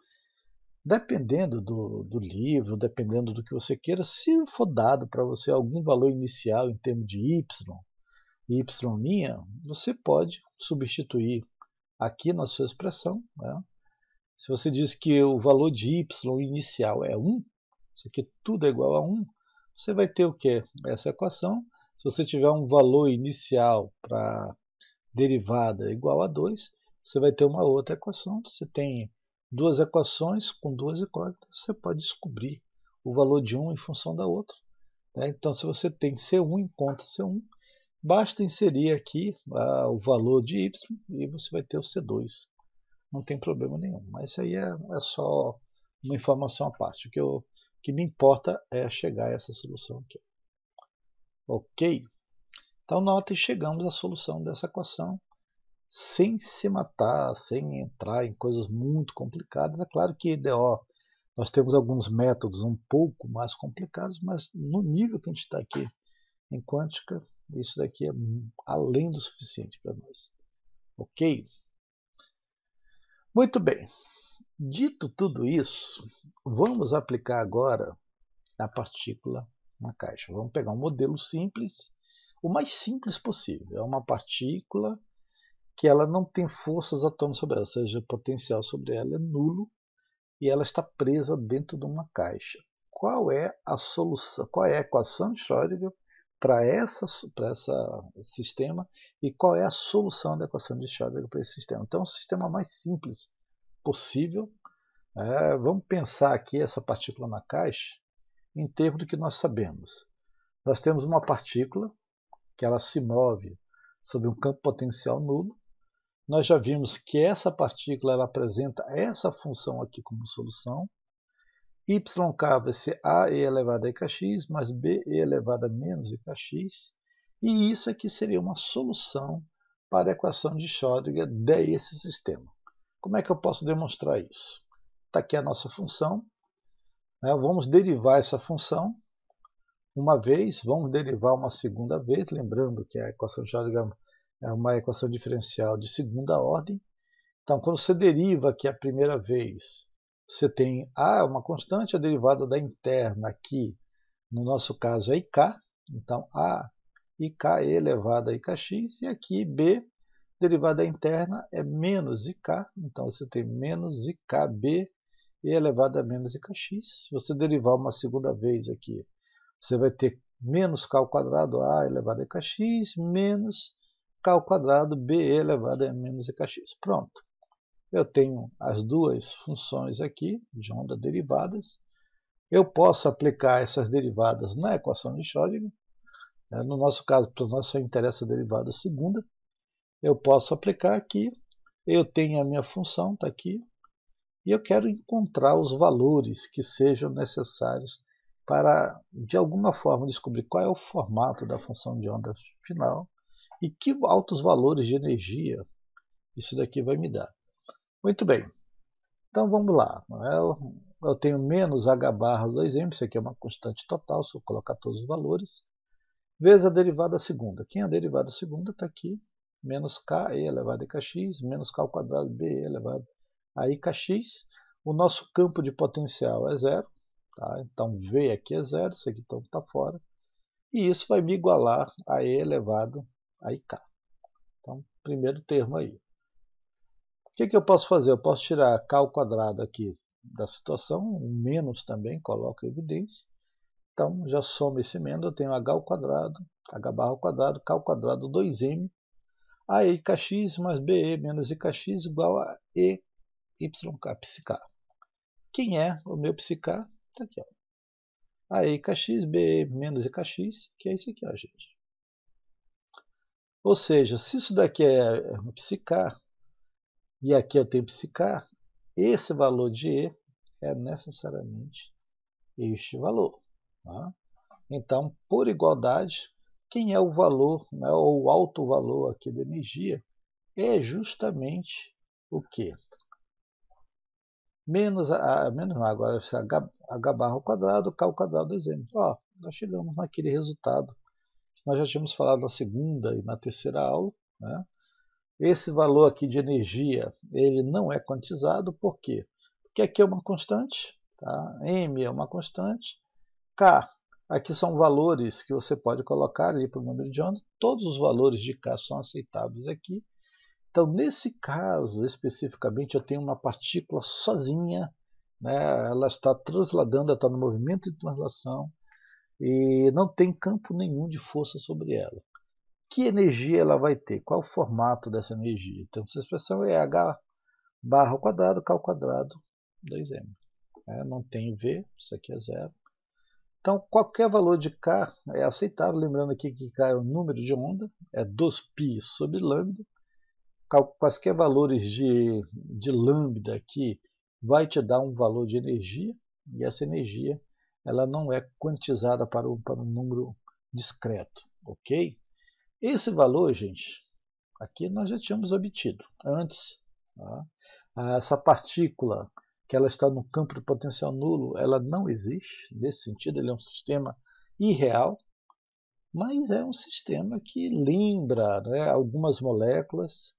Dependendo do livro, dependendo do que você queira, se for dado para você algum valor inicial em termos de y, y', você pode substituir aqui na sua expressão. Né? Se você diz que o valor de y inicial é 1, isso aqui tudo é igual a 1, você vai ter o quê? Essa equação. Se você tiver um valor inicial para derivada igual a 2, você vai ter uma outra equação. Você tem duas equações com duas incógnitas, você pode descobrir o valor de uma em função da outra. Né? Então, se você tem C1, encontra C1. Basta inserir aqui o valor de y e você vai ter o C2. Não tem problema nenhum, mas isso aí é só uma informação à parte. O que me importa é chegar a essa solução aqui. Ok? Então notem, chegamos à solução dessa equação sem se matar, sem entrar em coisas muito complicadas. É claro que IDO, nós temos alguns métodos um pouco mais complicados, mas no nível que a gente está aqui em quântica, isso daqui é além do suficiente para nós. Ok? Muito bem. Dito tudo isso, vamos aplicar agora a partícula na caixa. Vamos pegar um modelo simples, o mais simples possível. É uma partícula que ela não tem forças atômicas sobre ela, ou seja, o potencial sobre ela é nulo e ela está presa dentro de uma caixa. Qual é a solução? Qual é a equação de Schrödinger para esse sistema e qual é a solução da equação de Schrödinger para esse sistema? Então, é o sistema mais simples possível. Vamos pensar aqui essa partícula na caixa em termos do que nós sabemos. Nós temos uma partícula que ela se move sob um campo potencial nulo. Nós já vimos que essa partícula ela apresenta essa função aqui como solução. YK vai ser AE elevado a IKX mais BE elevado a menos IKX. E isso aqui seria uma solução para a equação de Schrödinger desse sistema. Como é que eu posso demonstrar isso? Está aqui a nossa função. Vamos derivar essa função uma vez, vamos derivar uma segunda vez, lembrando que a equação de Schrödinger é uma equação diferencial de segunda ordem. Então, quando você deriva aqui a primeira vez, você tem A, uma constante, a derivada da interna aqui, no nosso caso é IK. Então, A, IK elevado a IKX, e aqui B, derivada interna é menos IK. Então, você tem menos IKB elevado a menos IKX. Se você derivar uma segunda vez aqui, você vai ter menos K ao quadrado A elevado a IKX, menos K ao quadrado B elevado a menos IKX. Pronto. Eu tenho as duas funções aqui, de onda derivadas. Eu posso aplicar essas derivadas na equação de Schrödinger. No nosso caso, para nós só interessa a derivada segunda. Eu posso aplicar aqui. Eu tenho a minha função, está aqui. E eu quero encontrar os valores que sejam necessários para, de alguma forma, descobrir qual é o formato da função de onda final e que altos valores de energia isso daqui vai me dar. Muito bem. Então vamos lá. Eu tenho menos h barra 2m, isso aqui é uma constante total, se eu colocar todos os valores, vezes a derivada segunda. Quem é a derivada segunda está aqui, menos k e elevado a ikx, menos k ao quadrado b elevado a ikx. O nosso campo de potencial é zero, tá? Então V aqui é zero, isso aqui está fora. E isso vai me igualar a E elevado a IK. Então, primeiro termo aí. O que eu posso fazer? Eu posso tirar k ao quadrado aqui da situação, um menos também, coloco em evidência. Então, já somo esse menos, eu tenho h ao quadrado, h barra ao quadrado, k ao quadrado 2m, a IKX mais BE menos IKX igual a E YK, psiK. Quem é o meu psiK? Está aqui, ó. A IKX, BE menos IKX, que é isso aqui, ó, gente. Ou seja, se isso daqui é psiK, e aqui eu tenho psiK, esse valor de E é necessariamente este valor. Tá? Então, por igualdade, quem é o valor, né, ou o alto valor aqui da energia, é justamente o quê? Menos agora vai ser h barra ao quadrado, k ao quadrado 2m. Ó, nós chegamos naquele resultado que nós já tínhamos falado na segunda e na terceira aula. Né? Esse valor aqui de energia, ele não é quantizado, por quê? Porque aqui é uma constante, tá? M é uma constante, K, aqui são valores que você pode colocar ali para o número de ondas, todos os valores de K são aceitáveis aqui. Então, nesse caso, especificamente, eu tenho uma partícula sozinha, né? Ela está transladando, ela está no movimento de translação e não tem campo nenhum de força sobre ela. Que energia ela vai ter? Qual é o formato dessa energia? Então, essa expressão é h barra ao quadrado, k ao quadrado, 2m. Não tem V, isso aqui é zero. Então, qualquer valor de K é aceitável, lembrando aqui que K é o número de onda, é 2π sobre lambda. Quaisquer valores de lambda aqui vai te dar um valor de energia, e essa energia ela não é quantizada para um número discreto, ok? Esse valor, gente, aqui nós já tínhamos obtido antes. Tá? Essa partícula que ela está no campo de potencial nulo, ela não existe. Nesse sentido, ele é um sistema irreal, mas é um sistema que lembra, né, algumas moléculas.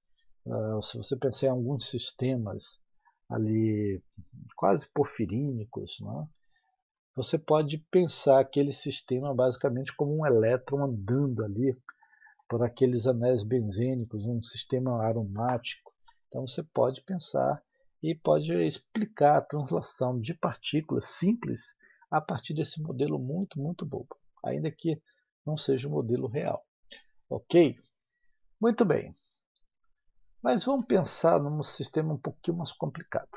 Se você pensar em alguns sistemas ali quase porfirínicos, né, você pode pensar aquele sistema basicamente como um elétron andando ali por aqueles anéis benzênicos, um sistema aromático. Então você pode pensar e pode explicar a translação de partículas simples a partir desse modelo muito, muito bobo, ainda que não seja um modelo real. Ok? Muito bem. Mas vamos pensar num sistema um pouquinho mais complicado.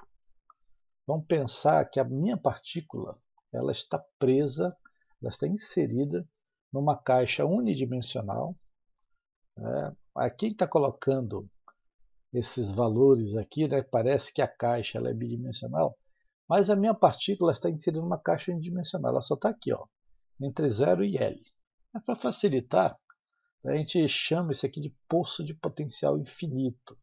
Vamos pensar que a minha partícula ela está presa, ela está inserida numa caixa unidimensional. Quem está colocando esses valores aqui, né, parece que a caixa ela é bidimensional, mas a minha partícula está inserida numa caixa unidimensional. Ela só está aqui, ó, entre 0 e L. Para facilitar, a gente chama isso aqui de poço de potencial infinito.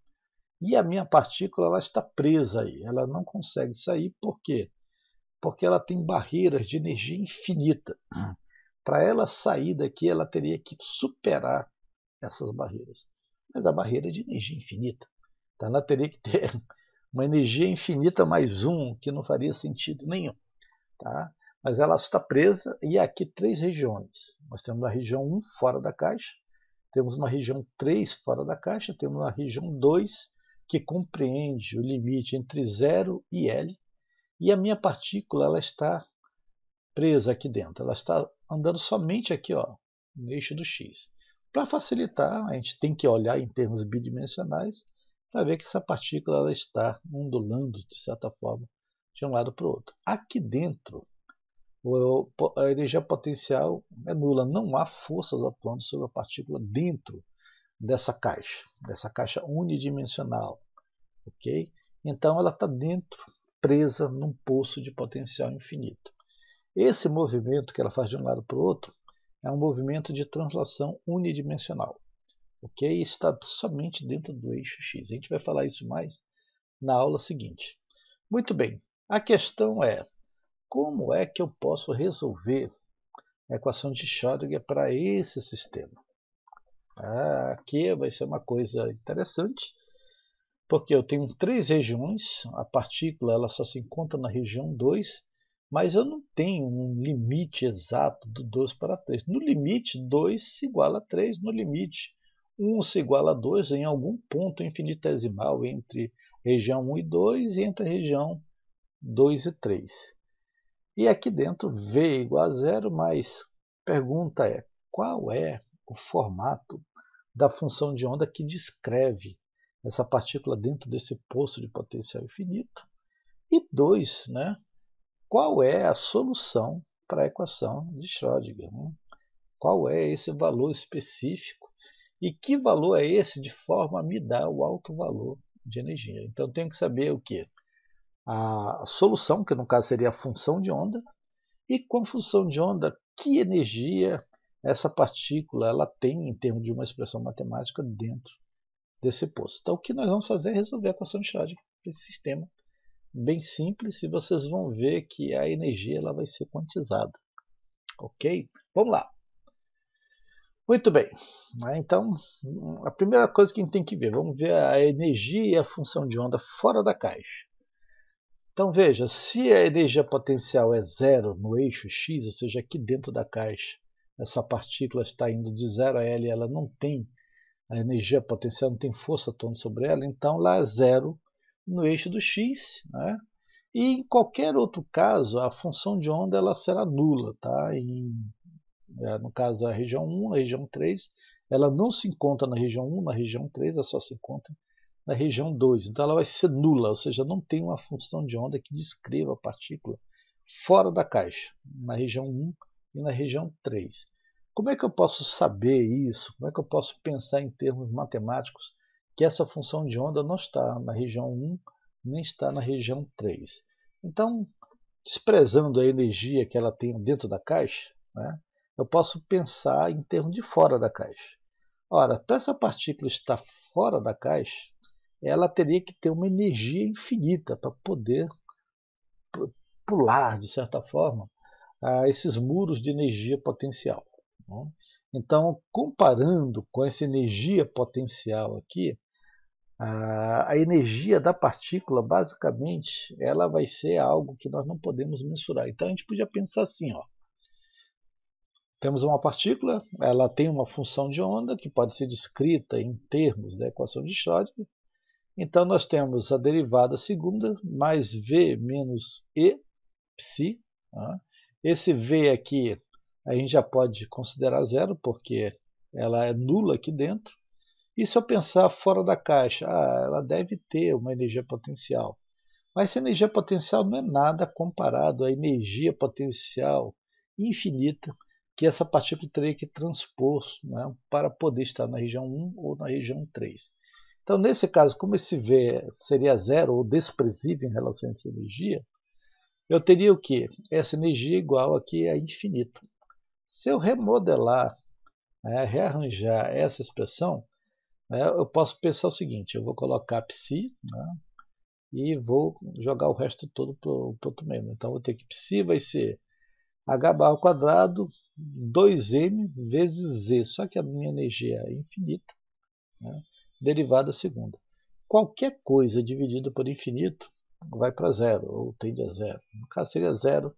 E a minha partícula ela está presa aí, ela não consegue sair. Por quê? Porque ela tem barreiras de energia infinita. Para ela sair daqui, ela teria que superar essas barreiras. Mas a barreira é de energia infinita. Então ela teria que ter uma energia infinita mais um, que não faria sentido nenhum. Tá? Mas ela está presa e aqui 3 regiões. Nós temos a região 1 fora da caixa, temos uma região 3 fora da caixa, temos uma região 2 que compreende o limite entre 0 e L, e a minha partícula ela está presa aqui dentro, ela está andando somente aqui, ó, no eixo do X. Para facilitar, a gente tem que olhar em termos bidimensionais para ver que essa partícula ela está ondulando, de certa forma, de um lado para o outro. Aqui dentro, a energia potencial é nula, não há forças atuando sobre a partícula dentro dessa caixa unidimensional, ok? Então ela está dentro, presa num poço de potencial infinito. Esse movimento que ela faz de um lado para o outro é um movimento de translação unidimensional, ok? Está somente dentro do eixo X. A gente vai falar isso mais na aula seguinte. Muito bem, a questão é como é que eu posso resolver a equação de Schrödinger para esse sistema? Aqui vai ser uma coisa interessante, porque eu tenho 3 regiões, a partícula ela só se encontra na região 2, mas eu não tenho um limite exato do 2 para 3. No limite, 2 se iguala a 3, no limite, 1 se iguala a 2 em algum ponto infinitesimal entre região 1 e 2 e entre a região 2 e 3. E aqui dentro V igual a 0, mas pergunta é, qual é o formato da função de onda que descreve essa partícula dentro desse poço de potencial infinito? E 2, né? Qual é a solução para a equação de Schrödinger? Né? Qual é esse valor específico? E que valor é esse de forma a me dar o alto valor de energia? Então eu tenho que saber o quê? A solução, que no caso seria a função de onda, e com a função de onda, que energia essa partícula ela tem em termos de uma expressão matemática dentro desse poço. Então o que nós vamos fazer é resolver a equação de Schrödinger, esse sistema bem simples, e vocês vão ver que a energia ela vai ser quantizada. Ok? Vamos lá. Muito bem. Então, a primeira coisa que a gente tem que ver, vamos ver a energia e a função de onda fora da caixa. Então veja, se a energia potencial é 0 no eixo X, ou seja, aqui dentro da caixa, essa partícula está indo de 0 a L, ela não tem, a energia potencial não tem força atuando sobre ela, então lá é 0 no eixo do X, né? E em qualquer outro caso, a função de onda ela será nula, tá? No caso, a região 1, a região 3, ela não se encontra na região 1, na região 3, ela só se encontra na região 2. Então ela vai ser nula, ou seja, não tem uma função de onda que descreva a partícula fora da caixa, na região 1 e na região 3. Como é que eu posso saber isso? Como é que eu posso pensar em termos matemáticos que essa função de onda não está na região 1, nem está na região 3? Então, desprezando a energia que ela tem dentro da caixa, né, eu posso pensar em termos de fora da caixa. Ora, para essa partícula estar fora da caixa, ela teria que ter uma energia infinita para poder pular, de certa forma, esses muros de energia potencial. Né? Então, comparando com essa energia potencial aqui, a energia da partícula, basicamente, ela vai ser algo que nós não podemos mensurar. Então, a gente podia pensar assim, ó. Temos uma partícula, ela tem uma função de onda que pode ser descrita em termos da equação de Schrödinger. Então, nós temos a derivada segunda mais V menos E, psi. Tá? Esse V aqui a gente já pode considerar zero, porque ela é nula aqui dentro. E se eu pensar fora da caixa, ela deve ter uma energia potencial. Mas essa energia potencial não é nada comparado à energia potencial infinita que essa partícula teria que transpor, né, para poder estar na região 1 ou na região 3. Então, nesse caso, como esse V seria zero ou desprezível em relação a essa energia, eu teria o quê? Essa energia igual aqui a infinito. Se eu remodelar, rearranjar essa expressão, eu posso pensar o seguinte, eu vou colocar psi, né, e vou jogar o resto todo para o outro membro. Então, vou ter que psi vai ser h barra ao quadrado 2m vezes z, só que a minha energia é infinita, né, derivada segunda. Qualquer coisa dividida por infinito vai para zero, ou tende a zero. No caso, seria zero.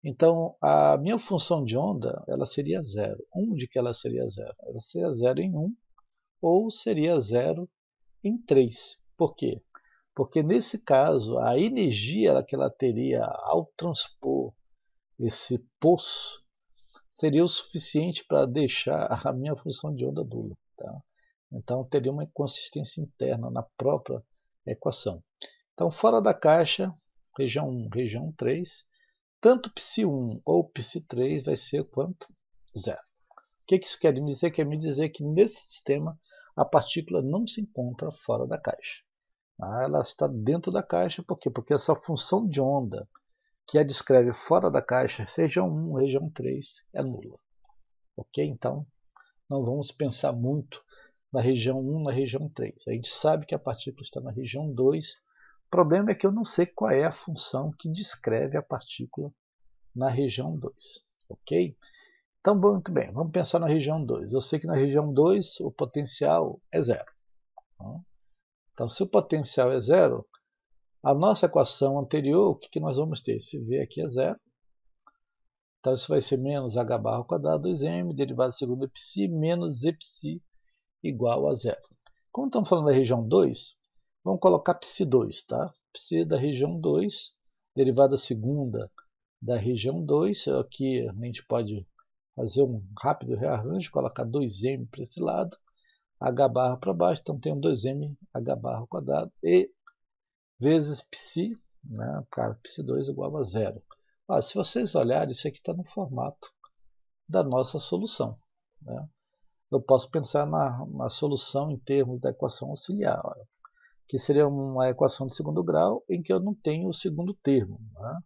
Então, a minha função de onda ela seria zero. Onde que ela seria zero? Ela seria zero em 1, ou seria zero em 3. Por quê? Porque, nesse caso, a energia que ela teria ao transpor esse poço seria o suficiente para deixar a minha função de onda nula. Tá? Então, teria uma inconsistência interna na própria equação. Então, fora da caixa, região 1, região 3, tanto psi1 ou psi3 vai ser quanto? Zero. O que isso quer me dizer? Quer me dizer que nesse sistema a partícula não se encontra fora da caixa. Ela está dentro da caixa, por quê? Porque essa função de onda que a descreve fora da caixa, região 1, região 3, é nula. Ok? Então, não vamos pensar muito na região 1, na região 3. A gente sabe que a partícula está na região 2. O problema é que eu não sei qual é a função que descreve a partícula na região 2. Ok? Então, muito bem, vamos pensar na região 2. Eu sei que na região 2 o potencial é zero. Então, se o potencial é zero, a nossa equação anterior, o que nós vamos ter? Se V aqui é zero, então isso vai ser menos h barra ao quadrado 2m, derivada segunda psi, menos e psi igual a zero. Como estamos falando da região 2, vamos colocar psi2, tá? Psi da região 2, derivada segunda da região 2, aqui a gente pode fazer um rápido rearranjo, colocar 2m para esse lado, h barra para baixo, então temos 2m h barra ao quadrado e vezes psi, né, psi2 igual a zero. Se vocês olharem, isso aqui está no formato da nossa solução. Né? Eu posso pensar na solução em termos da equação auxiliar, que seria uma equação de segundo grau em que eu não tenho o segundo termo. Né?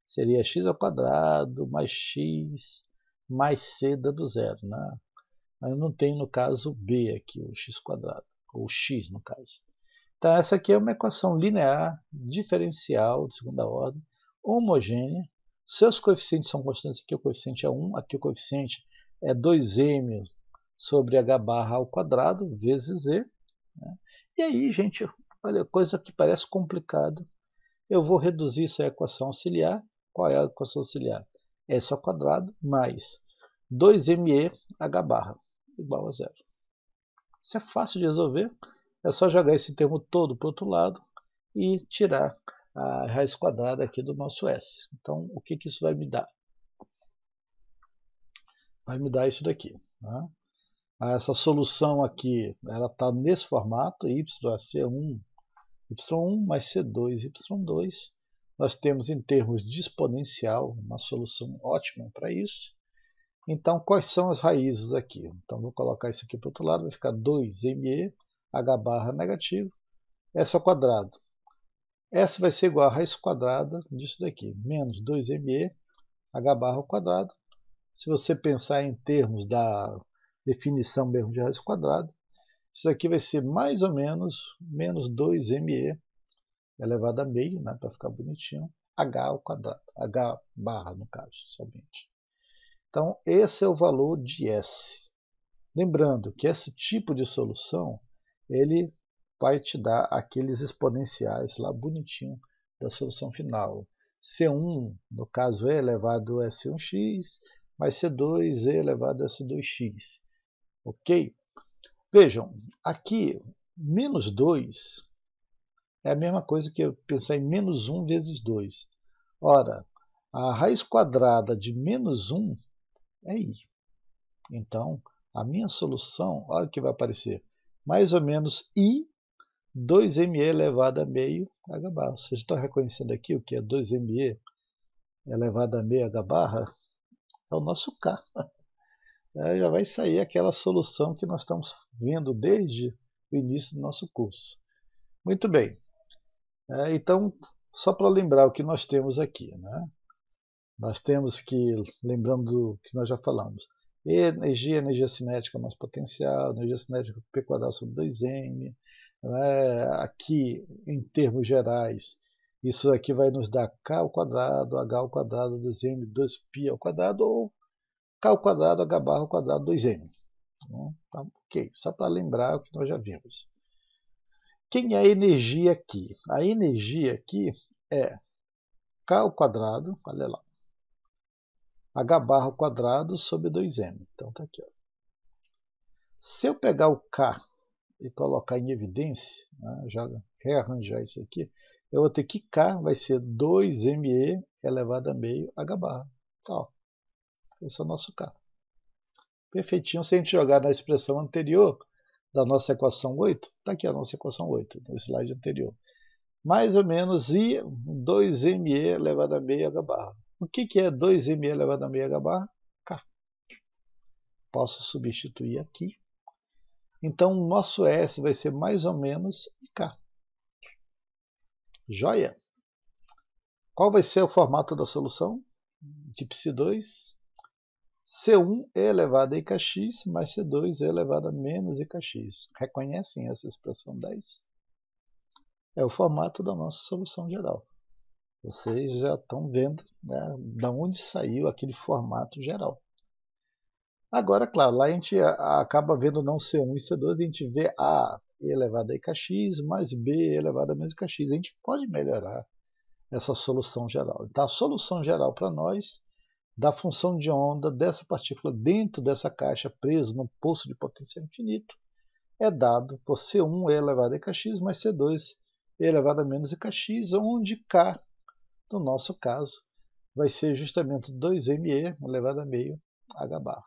Seria x ao quadrado mais x mais c dando zero. Né? Eu não tenho, no caso, b aqui, o x quadrado, ou x no caso. Então, essa aqui é uma equação linear, diferencial, de segunda ordem, homogênea. Seus coeficientes são constantes, aqui o coeficiente é 1, aqui o coeficiente é 2m sobre h barra ao quadrado, vezes z. Né? E aí, gente, olha, coisa que parece complicada. Eu vou reduzir isso à equação auxiliar. Qual é a equação auxiliar? S ao quadrado mais 2me h barra igual a zero. Isso é fácil de resolver. É só jogar esse termo todo para o outro lado e tirar a raiz quadrada aqui do nosso S. Então, o que isso vai me dar? Vai me dar isso daqui. Né? Essa solução aqui, ela está nesse formato, y é C1, y1 mais C2, y2. Nós temos em termos de exponencial uma solução ótima para isso. Então, quais são as raízes aqui? Então, vou colocar isso aqui para o outro lado, vai ficar 2me, h barra negativo, S ao quadrado. S vai ser igual a raiz quadrada disso daqui, menos 2me, h barra ao quadrado. Se você pensar em termos da definição mesmo de raiz quadrada, isso aqui vai ser mais ou menos 2me elevado a meio, né, para ficar bonitinho, h ao quadrado, h barra no caso, somente. Então, esse é o valor de S. Lembrando que esse tipo de solução, ele vai te dar aqueles exponenciais lá bonitinho da solução final. C1, no caso, é elevado a S1x, mais C2 é elevado a S2x. Ok? Vejam, aqui, menos 2 é a mesma coisa que eu pensar em menos 1 vezes 2. Ora, a raiz quadrada de menos 1 é i. Então, a minha solução, olha o que vai aparecer, mais ou menos i 2me elevado a meio h barra. Vocês estão reconhecendo aqui o que é 2me elevado a meio h barra? É o nosso k. Já vai sair aquela solução que nós estamos vendo desde o início do nosso curso. Muito bem. Então, só para lembrar o que nós temos aqui, né? Nós temos que, lembrando do que nós já falamos, energia cinética mais potencial, energia cinética P² sobre 2m. Né? Aqui, em termos gerais, isso aqui vai nos dar k ao quadrado, h ao quadrado, 2m, 2π ao quadrado, ou k ao quadrado, h barra ao quadrado, 2m. Tá, ok, só para lembrar o que nós já vimos. Quem é a energia aqui? A energia aqui é k ao quadrado, olha lá, h barra ao quadrado sobre 2m. Então tá aqui. Ó. Se eu pegar o k e colocar em evidência, né, já rearranjar isso aqui, eu vou ter que k vai ser 2me elevado a meio h barra. Tá, esse é o nosso k. Perfeitinho. Se a gente jogar na expressão anterior da nossa equação 8, está aqui a nossa equação 8, no slide anterior. Mais ou menos I 2me elevado a meio h barra. O que é 2me elevado a meio h barra? K. Posso substituir aqui. Então, o nosso S vai ser mais ou menos K. Joia? Qual vai ser o formato da solução? De Psi2, C1 é elevado a IKX mais C2 é elevado a menos IKX. Reconhecem essa expressão 10? É o formato da nossa solução geral. Vocês já estão vendo, né, de onde saiu aquele formato geral. Agora, claro, lá a gente acaba vendo não C1 e C2, a gente vê A elevado a IKX mais B elevado a menos IKX. A gente pode melhorar essa solução geral. Então, a solução geral para nós da função de onda dessa partícula dentro dessa caixa presa no poço de potencial infinito é dado por C1 elevado a IKX mais C2 elevado a menos IKX, onde K, no nosso caso, vai ser justamente 2me elevado a meio h barra.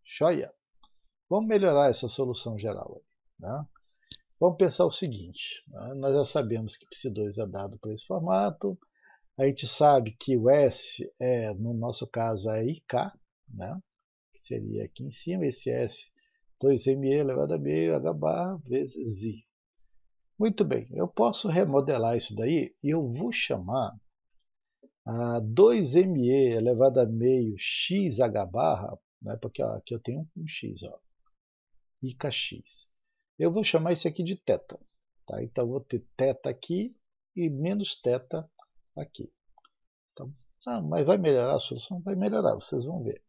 Joia! Vamos melhorar essa solução geral. Né? Vamos pensar o seguinte, né? Nós já sabemos que Psi2 é dado por esse formato, a gente sabe que o S, no nosso caso, é IK, né? Que seria aqui em cima, esse S, 2me elevado a meio h barra vezes I. Muito bem, eu posso remodelar isso daí e eu vou chamar a 2me elevado a meio xh barra, né? Porque ó, aqui eu tenho um x, ó, IKX. Eu vou chamar isso aqui de θ. Tá? Então eu vou ter θ aqui e menos θ aqui. Então, mas vai melhorar a solução? Vai melhorar, vocês vão ver.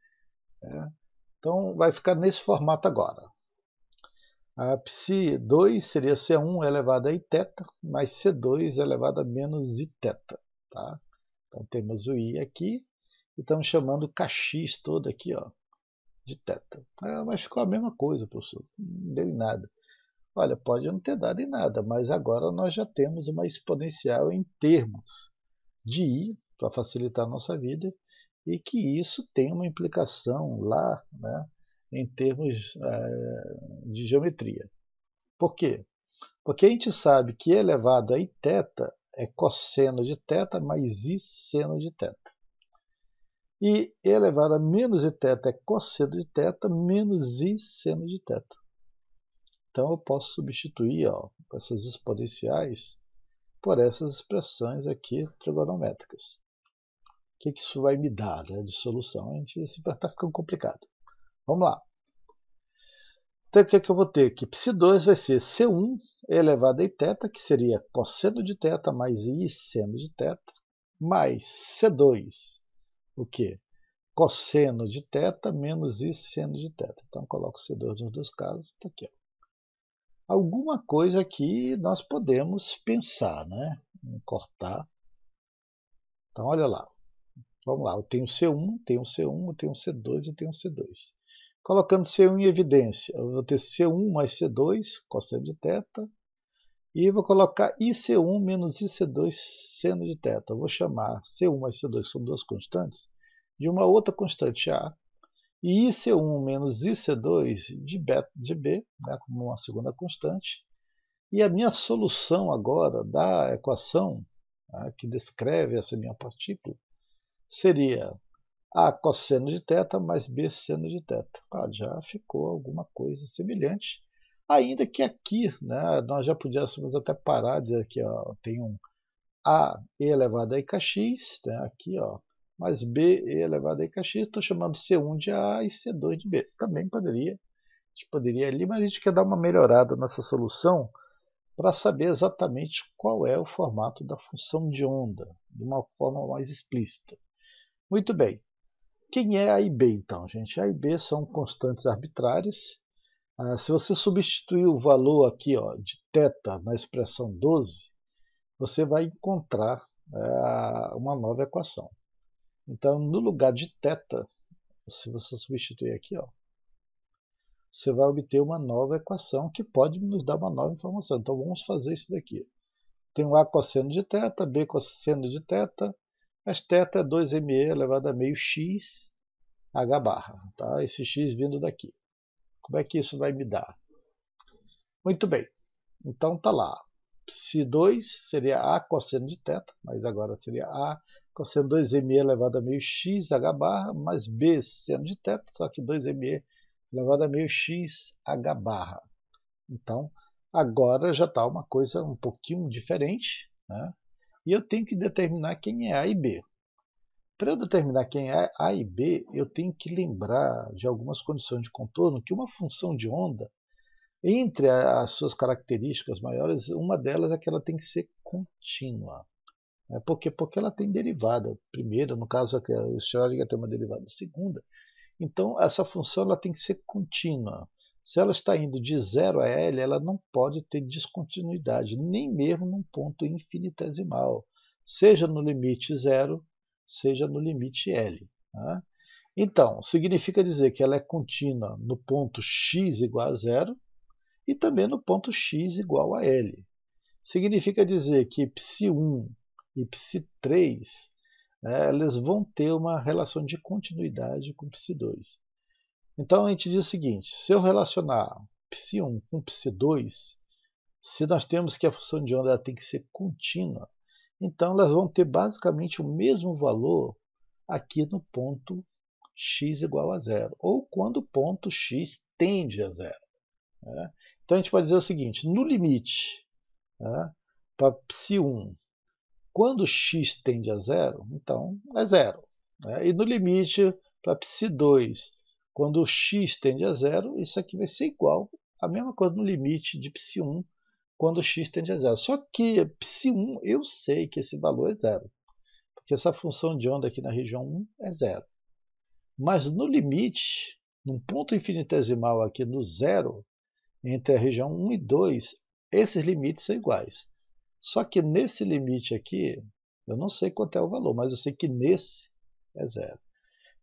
Então vai ficar nesse formato agora. A Psi2 seria C1 elevado a Iθ mais C2 elevado a menos Iθ. Tá? Então temos o I aqui e estamos chamando o Kx todo aqui, ó, de θ. Mas ficou a mesma coisa, professor. Não deu em nada. Olha, pode não ter dado em nada, mas agora nós já temos uma exponencial em termos de I, para facilitar a nossa vida, e que isso tem uma implicação lá, né, em termos de geometria. Por quê? Porque a gente sabe que elevado a Iθ é cosseno de θ mais I seno de θ. E e elevado a menos iθ é cosseno de θ menos I seno de θ. Então eu posso substituir essas exponenciais por essas expressões aqui trigonométricas. O que isso vai me dar, né, de solução? Isso está ficando complicado. Vamos lá. Então o que eu vou ter aqui? Ψ2 vai ser C1 elevado a iθ, que seria cosseno de θ mais I seno de θ, mais C2, o quê? Cosseno de θ menos I seno de θ. Então coloco C2 nos dois casos, está aqui. Alguma coisa aqui nós podemos pensar, né? Em cortar. Então olha lá. Vamos lá, eu tenho C1, tenho C1, eu tenho C2 e tenho C2. Colocando C1 em evidência, eu vou ter C1 mais C2, cosseno de θ, e vou colocar IC1 menos IC2, seno de θ. Eu vou chamar C1 mais C2, que são duas constantes, de uma outra constante A, e IC1 menos IC2 de B, né, como uma segunda constante. E a minha solução agora da equação, né, que descreve essa minha partícula, seria A cosseno de θ mais B seno de θ. Já ficou alguma coisa semelhante, ainda que aqui, né, nós já pudéssemos até parar de dizer que tem um A e elevado a kx, né, aqui, mais B e elevado a kx, estou chamando C1 de A e C2 de B. Também poderia, a gente poderia ali, mas a gente quer dar uma melhorada nessa solução para saber exatamente qual é o formato da função de onda, de uma forma mais explícita. Muito bem. Quem é A e B, então, gente? A e B são constantes arbitrárias. Se você substituir o valor aqui de θ na expressão 12, você vai encontrar uma nova equação. Então, no lugar de θ, se você substituir aqui, você vai obter uma nova equação que pode nos dar uma nova informação. Então, vamos fazer isso daqui. Tenho A cosseno de θ, B cosseno de θ, mas θ é 2me elevado a meio x h barra, tá? Esse x vindo daqui. Como é que isso vai me dar? Muito bem. Então tá lá. Ψ2 seria A cosseno de θ, mas agora seria A cosseno 2me elevado a meio x h barra, mais B seno de θ, só que 2me elevado a meio x h barra. Então, agora já está uma coisa um pouquinho diferente, né? E eu tenho que determinar quem é A e B. Para eu determinar quem é A e B, eu tenho que lembrar de algumas condições de contorno que uma função de onda, entre as suas características maiores, uma delas é que ela tem que ser contínua. Por quê? Porque ela tem derivada primeira, no caso o Schrödinger tem uma derivada segunda. Então essa função ela tem que ser contínua. Se ela está indo de 0 a L, ela não pode ter descontinuidade, nem mesmo num ponto infinitesimal, seja no limite 0, seja no limite L. Né? Então, significa dizer que ela é contínua no ponto x igual a 0 e também no ponto x igual a L. Significa dizer que ψ1 e ψ3 elas vão ter uma relação de continuidade com ψ2. Então a gente diz o seguinte, se eu relacionar ψ1 com ψ2, se nós temos que a função de onda tem que ser contínua, então elas vão ter basicamente o mesmo valor aqui no ponto x igual a 0, ou quando o ponto x tende a 0. Né? Então a gente pode dizer o seguinte, no limite, para ψ1, quando x tende a 0, então é 0. Né? E no limite, para ψ2, quando x tende a 0, isso aqui vai ser igual a mesma coisa no limite de ψ1, quando x tende a 0. Só que ψ1 eu sei que esse valor é 0, porque essa função de onda aqui na região 1 é 0. Mas no limite, num ponto infinitesimal aqui no 0, entre a região 1 e 2, esses limites são iguais. Só que nesse limite aqui, eu não sei quanto é o valor, mas eu sei que nesse é 0.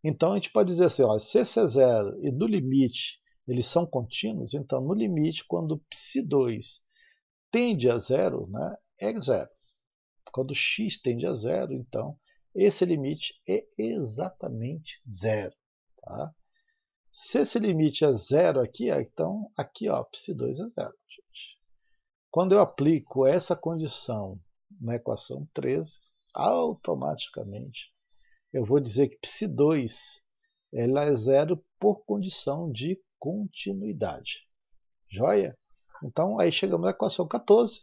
Então a gente pode dizer assim, se esse é 0 e no limite eles são contínuos, então no limite, quando ψ2 tende a 0, né, é 0. Quando x tende a 0, então esse limite é exatamente 0. Tá? Se esse limite é 0 aqui, então aqui ψ2 é 0. Gente. Quando eu aplico essa condição na equação 13, automaticamente eu vou dizer que Ψ2 ela é zero por condição de continuidade. Joia? Então, aí chegamos à equação 14.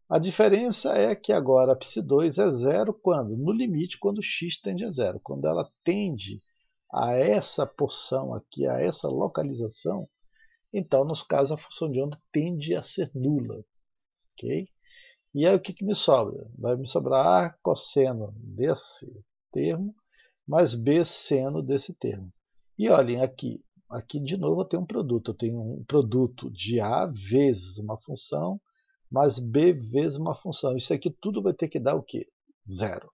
A diferença é que agora a Ψ2 é zero quando? No limite, quando x tende a zero. Quando ela tende a essa porção aqui, a essa localização, então, no caso, a função de onda tende a ser nula. Okay? E aí o que me sobra? Vai me sobrar A cosseno desse termo mais B seno desse termo. E olhem aqui, aqui de novo eu tenho um produto. Eu tenho um produto de A vezes uma função mais B vezes uma função. Isso aqui tudo vai ter que dar o quê? Zero.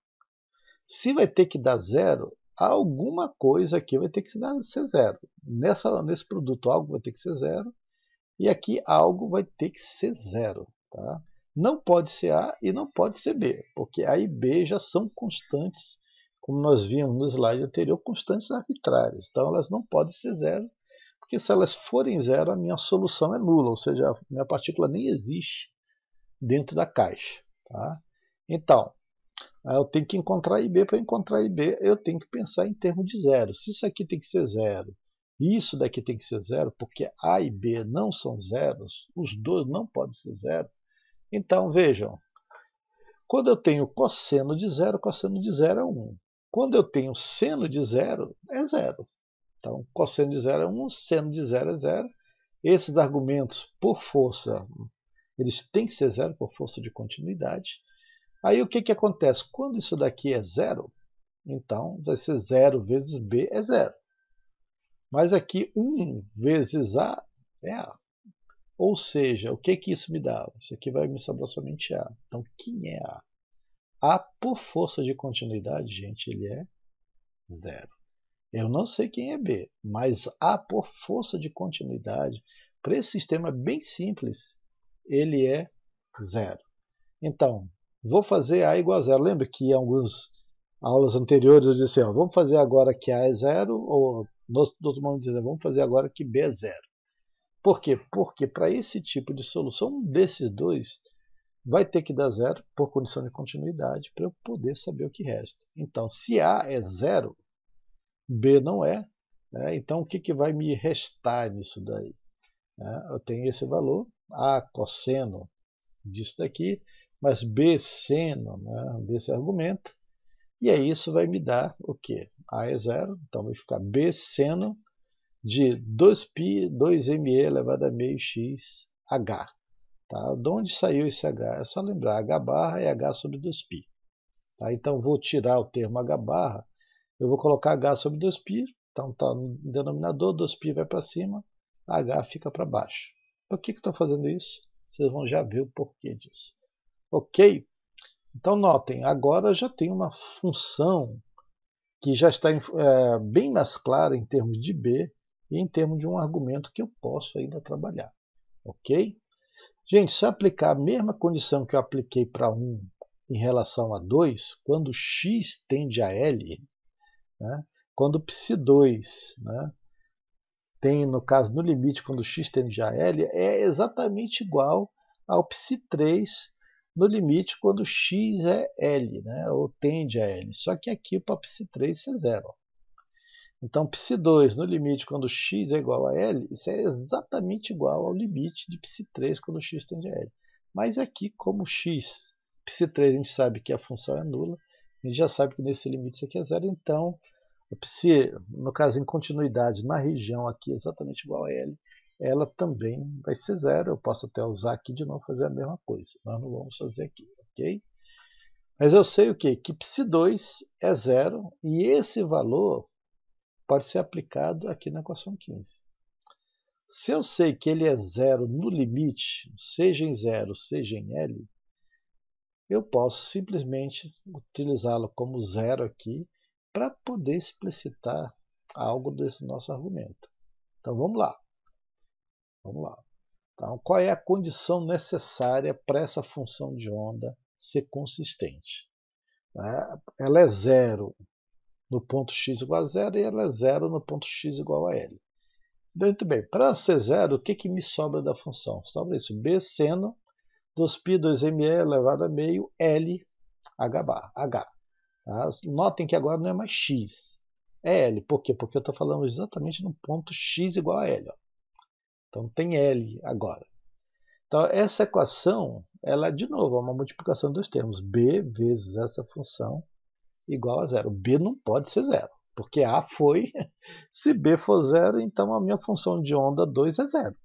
Se vai ter que dar zero, alguma coisa aqui vai ter que ser zero. Nesse produto algo vai ter que ser zero e aqui algo vai ter que ser zero. Tá? Não pode ser A e não pode ser B, porque A e B já são constantes, como nós vimos no slide anterior, constantes arbitrárias. Então elas não podem ser zero, porque se elas forem zero, a minha solução é nula, ou seja, a minha partícula nem existe dentro da caixa. Tá? Então, eu tenho que encontrar IB. Para encontrar IB, eu tenho que pensar em termos de zero. Se isso aqui tem que ser zero, e isso daqui tem que ser zero, porque A e B não são zeros, os dois não podem ser zero. Então, vejam, quando eu tenho cosseno de zero é 1. Quando eu tenho seno de zero, é zero. Então, cosseno de zero é 1, seno de zero é zero. Esses argumentos, por força, eles têm que ser zero por força de continuidade. Aí o que acontece? Quando isso daqui é zero, então vai ser 0 vezes B é zero. Mas aqui 1 vezes A é A. Ou seja, o que isso me dá? Isso aqui vai me sobrar somente A. Então, quem é A? A, por força de continuidade, gente, ele é zero. Eu não sei quem é B, mas A, por força de continuidade, para esse sistema bem simples, ele é zero. Então, vou fazer A igual a zero. Lembra que em algumas aulas anteriores eu disse assim, vamos fazer agora que A é zero, ou outro mundo diz, vamos fazer agora que B é zero. Por quê? Porque para esse tipo de solução, um desses dois vai ter que dar zero por condição de continuidade para eu poder saber o que resta. Então, se A é zero, B não é, né? Então o que vai me restar nisso daí? Eu tenho esse valor, A cosseno disso daqui, mais B seno, né, desse argumento, e aí isso vai me dar o quê? A é zero, então vai ficar B seno de 2π, 2me elevado a meio x h. Tá? De onde saiu esse h? É só lembrar, h barra é h sobre 2π. Tá? Então vou tirar o termo h barra, eu vou colocar h sobre 2π, então está no denominador, 2π vai para cima, h fica para baixo. Por que eu estou fazendo isso? Vocês vão já ver o porquê disso. Ok? Então notem, agora eu já tenho uma função que já está bem mais clara em termos de B e em termos de um argumento que eu posso ainda trabalhar. Ok? Gente, se eu aplicar a mesma condição que eu apliquei para 1 em relação a 2, quando x tende a L, né, quando Ψ2, né, tem, no caso, no limite, quando x tende a L, é exatamente igual ao Ψ3 no limite quando x é L, né, ou tende a L. Só que aqui para Ψ3 isso é zero. Então, Ψ2 no limite quando x é igual a L, isso é exatamente igual ao limite de Ψ3 quando x tende a L. Mas aqui, como x, Ψ3 a gente sabe que a função é nula, a gente já sabe que nesse limite isso aqui é zero, então, Ψ, no caso em continuidade na região aqui exatamente igual a L, ela também vai ser zero. Eu posso até usar aqui de novo fazer a mesma coisa, nós não vamos fazer aqui, ok? Mas eu sei o quê? Que Ψ2 é zero e esse valor pode ser aplicado aqui na equação 15. Se eu sei que ele é zero no limite, seja em zero, seja em L, eu posso simplesmente utilizá-lo como zero aqui para poder explicitar algo desse nosso argumento. Então vamos lá. Vamos lá. Então, qual é a condição necessária para essa função de onda ser consistente? Ela é zero no ponto x igual a zero e ela é zero no ponto x igual a L. Muito bem, para ser zero, o que me sobra da função? Sobra isso, B seno 2π 2me elevado a meio L h bar, h. Tá? Notem que agora não é mais x, é L. Por quê? Porque eu estou falando exatamente no ponto x igual a L. Ó. Então tem L agora. Então essa equação, ela de novo é uma multiplicação dos termos. B vezes essa função igual a zero. B não pode ser zero, porque A foi. Se B for zero, então a minha função de onda 2 é zero.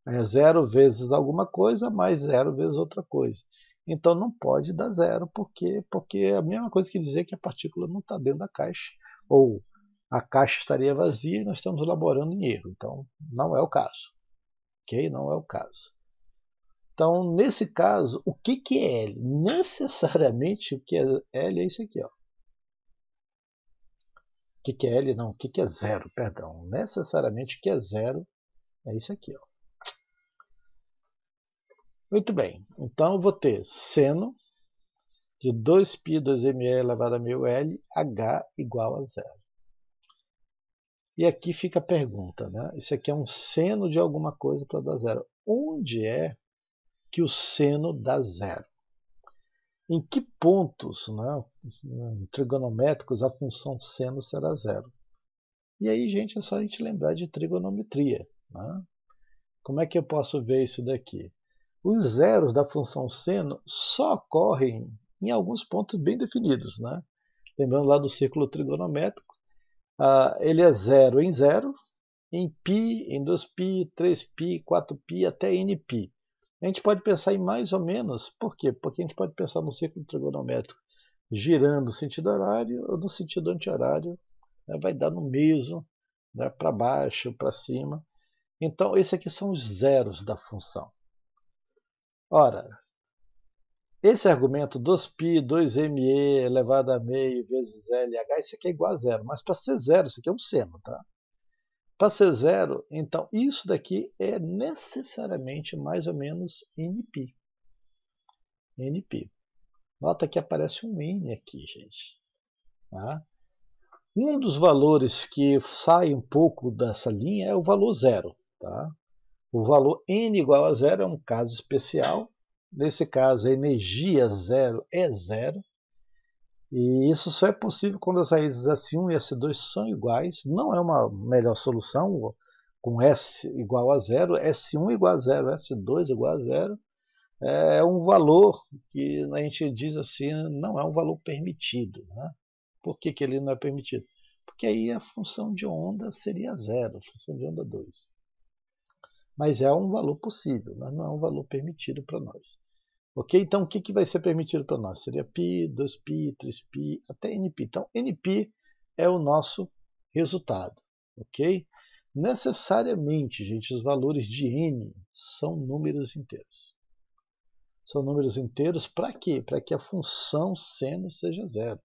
É zero vezes alguma coisa mais zero vezes outra coisa. Então não pode dar zero, porque é a mesma coisa que dizer que a partícula não está dentro da caixa, ou a caixa estaria vazia e nós estamos elaborando em erro. Então não é o caso. Ok? Não é o caso. Então, nesse caso, o que é L? Necessariamente o que é L é isso aqui. Ó. O que é L? Não, o que é zero? Perdão. Necessariamente o que é zero é isso aqui. Ó. Muito bem. Então, eu vou ter seno de 2π 2me elevado a 1000L, H igual a zero. E aqui fica a pergunta, né? Isso aqui é um seno de alguma coisa para dar zero. Onde é que o seno dá zero? Em que pontos, né, trigonométricos a função seno será zero? E aí, gente, é só a gente lembrar de trigonometria. Né? Como é que eu posso ver isso daqui? Os zeros da função seno só ocorrem em alguns pontos bem definidos. Né? Lembrando lá do círculo trigonométrico, ele é zero, em π, em 2π, 3π, 4π até nπ. A gente pode pensar em mais ou menos, por quê? Porque a gente pode pensar no círculo trigonométrico girando no sentido horário ou no sentido anti-horário, né? Vai dar no mesmo, né? Para baixo, para cima. Então, esses aqui são os zeros da função. Ora, esse argumento 2π, 2me elevado a meio vezes LH, isso aqui é igual a zero, mas para ser zero, isso aqui é um seno, tá? Para ser zero, então isso daqui é necessariamente mais ou menos nπ. nπ. Nota que aparece um n aqui, gente. Tá? Um dos valores que sai um pouco dessa linha é o valor zero. Tá? O valor n igual a zero é um caso especial. Nesse caso, a energia zero é zero. E isso só é possível quando as raízes S1 e S2 são iguais. Não é uma melhor solução com S igual a zero, S1 igual a zero, S2 igual a zero. É um valor que a gente diz assim, não é um valor permitido. Né? Por que ele não é permitido? Porque aí a função de onda seria zero, a função de onda 2. Mas é um valor possível, mas não é um valor permitido para nós. Ok? Então, o que vai ser permitido para nós? Seria π, 2π, 3π, até nπ. Então, nπ é o nosso resultado. Ok? Necessariamente, gente, os valores de n são números inteiros. São números inteiros para quê? Para que a função seno seja zero.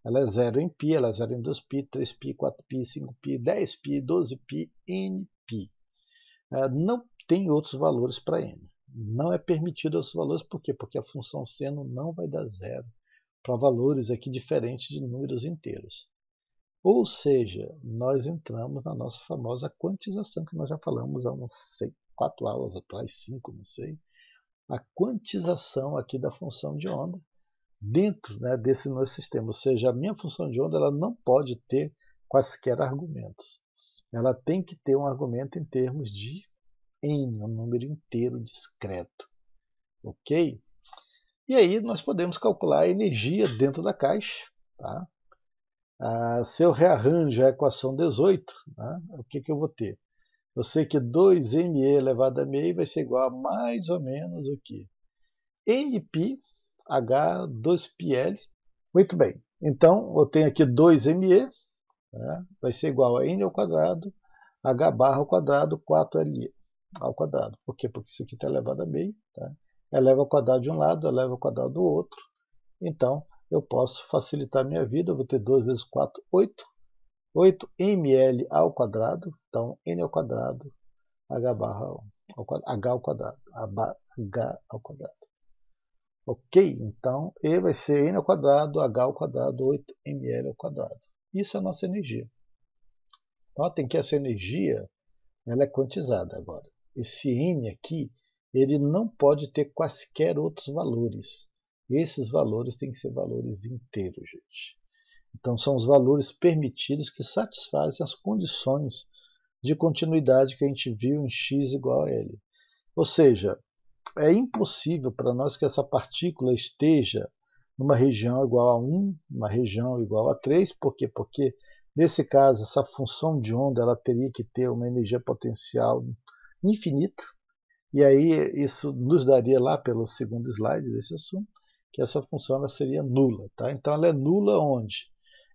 Ela é zero em π, ela é zero em 2π, 3π, 4π, 5π, 10π, 12π, nπ. Não tem outros valores para n. Não é permitido esses valores, por quê? Porque a função seno não vai dar zero para valores aqui diferentes de números inteiros. Ou seja, nós entramos na nossa famosa quantização, que nós já falamos há uns 4 aulas atrás, 5, não sei. A quantização aqui da função de onda dentro, né, desse nosso sistema. Ou seja, a minha função de onda ela não pode ter quaisquer argumentos. Ela tem que ter um argumento em termos de n, um número inteiro discreto. Ok? E aí nós podemos calcular a energia dentro da caixa. Tá? Se eu rearranjo a equação 18, né, o que eu vou ter? Eu sei que 2me elevado a meio vai ser igual a mais ou menos o que? nπ H2πl. Muito bem. Então, eu tenho aqui 2me, né, vai ser igual a n ao quadrado, h barra ao quadrado, 4l ao quadrado. Por quê? Porque isso aqui está elevado a meio. Tá? Eleva ao quadrado de um lado, eleva ao quadrado do outro. Então, eu posso facilitar a minha vida. Eu vou ter 2 vezes 4, 8. 8ml ao quadrado. Então, n ao quadrado, h barra ao quadrado, h ao quadrado. H ao quadrado. Ok? Então, E vai ser n ao quadrado, h ao quadrado, 8ml ao quadrado. Isso é a nossa energia. Notem que essa energia ela é quantizada agora. Esse n aqui, ele não pode ter quaisquer outros valores. Esses valores têm que ser valores inteiros, gente. Então são os valores permitidos que satisfazem as condições de continuidade que a gente viu em x igual a L. Ou seja, é impossível para nós que essa partícula esteja numa região igual a 1, uma região igual a 3. Por quê? Porque, nesse caso, essa função de onda ela teria que ter uma energia potencial infinita. E aí isso nos daria lá pelo segundo slide desse assunto, que essa função ela seria nula. Tá? Então ela é nula onde?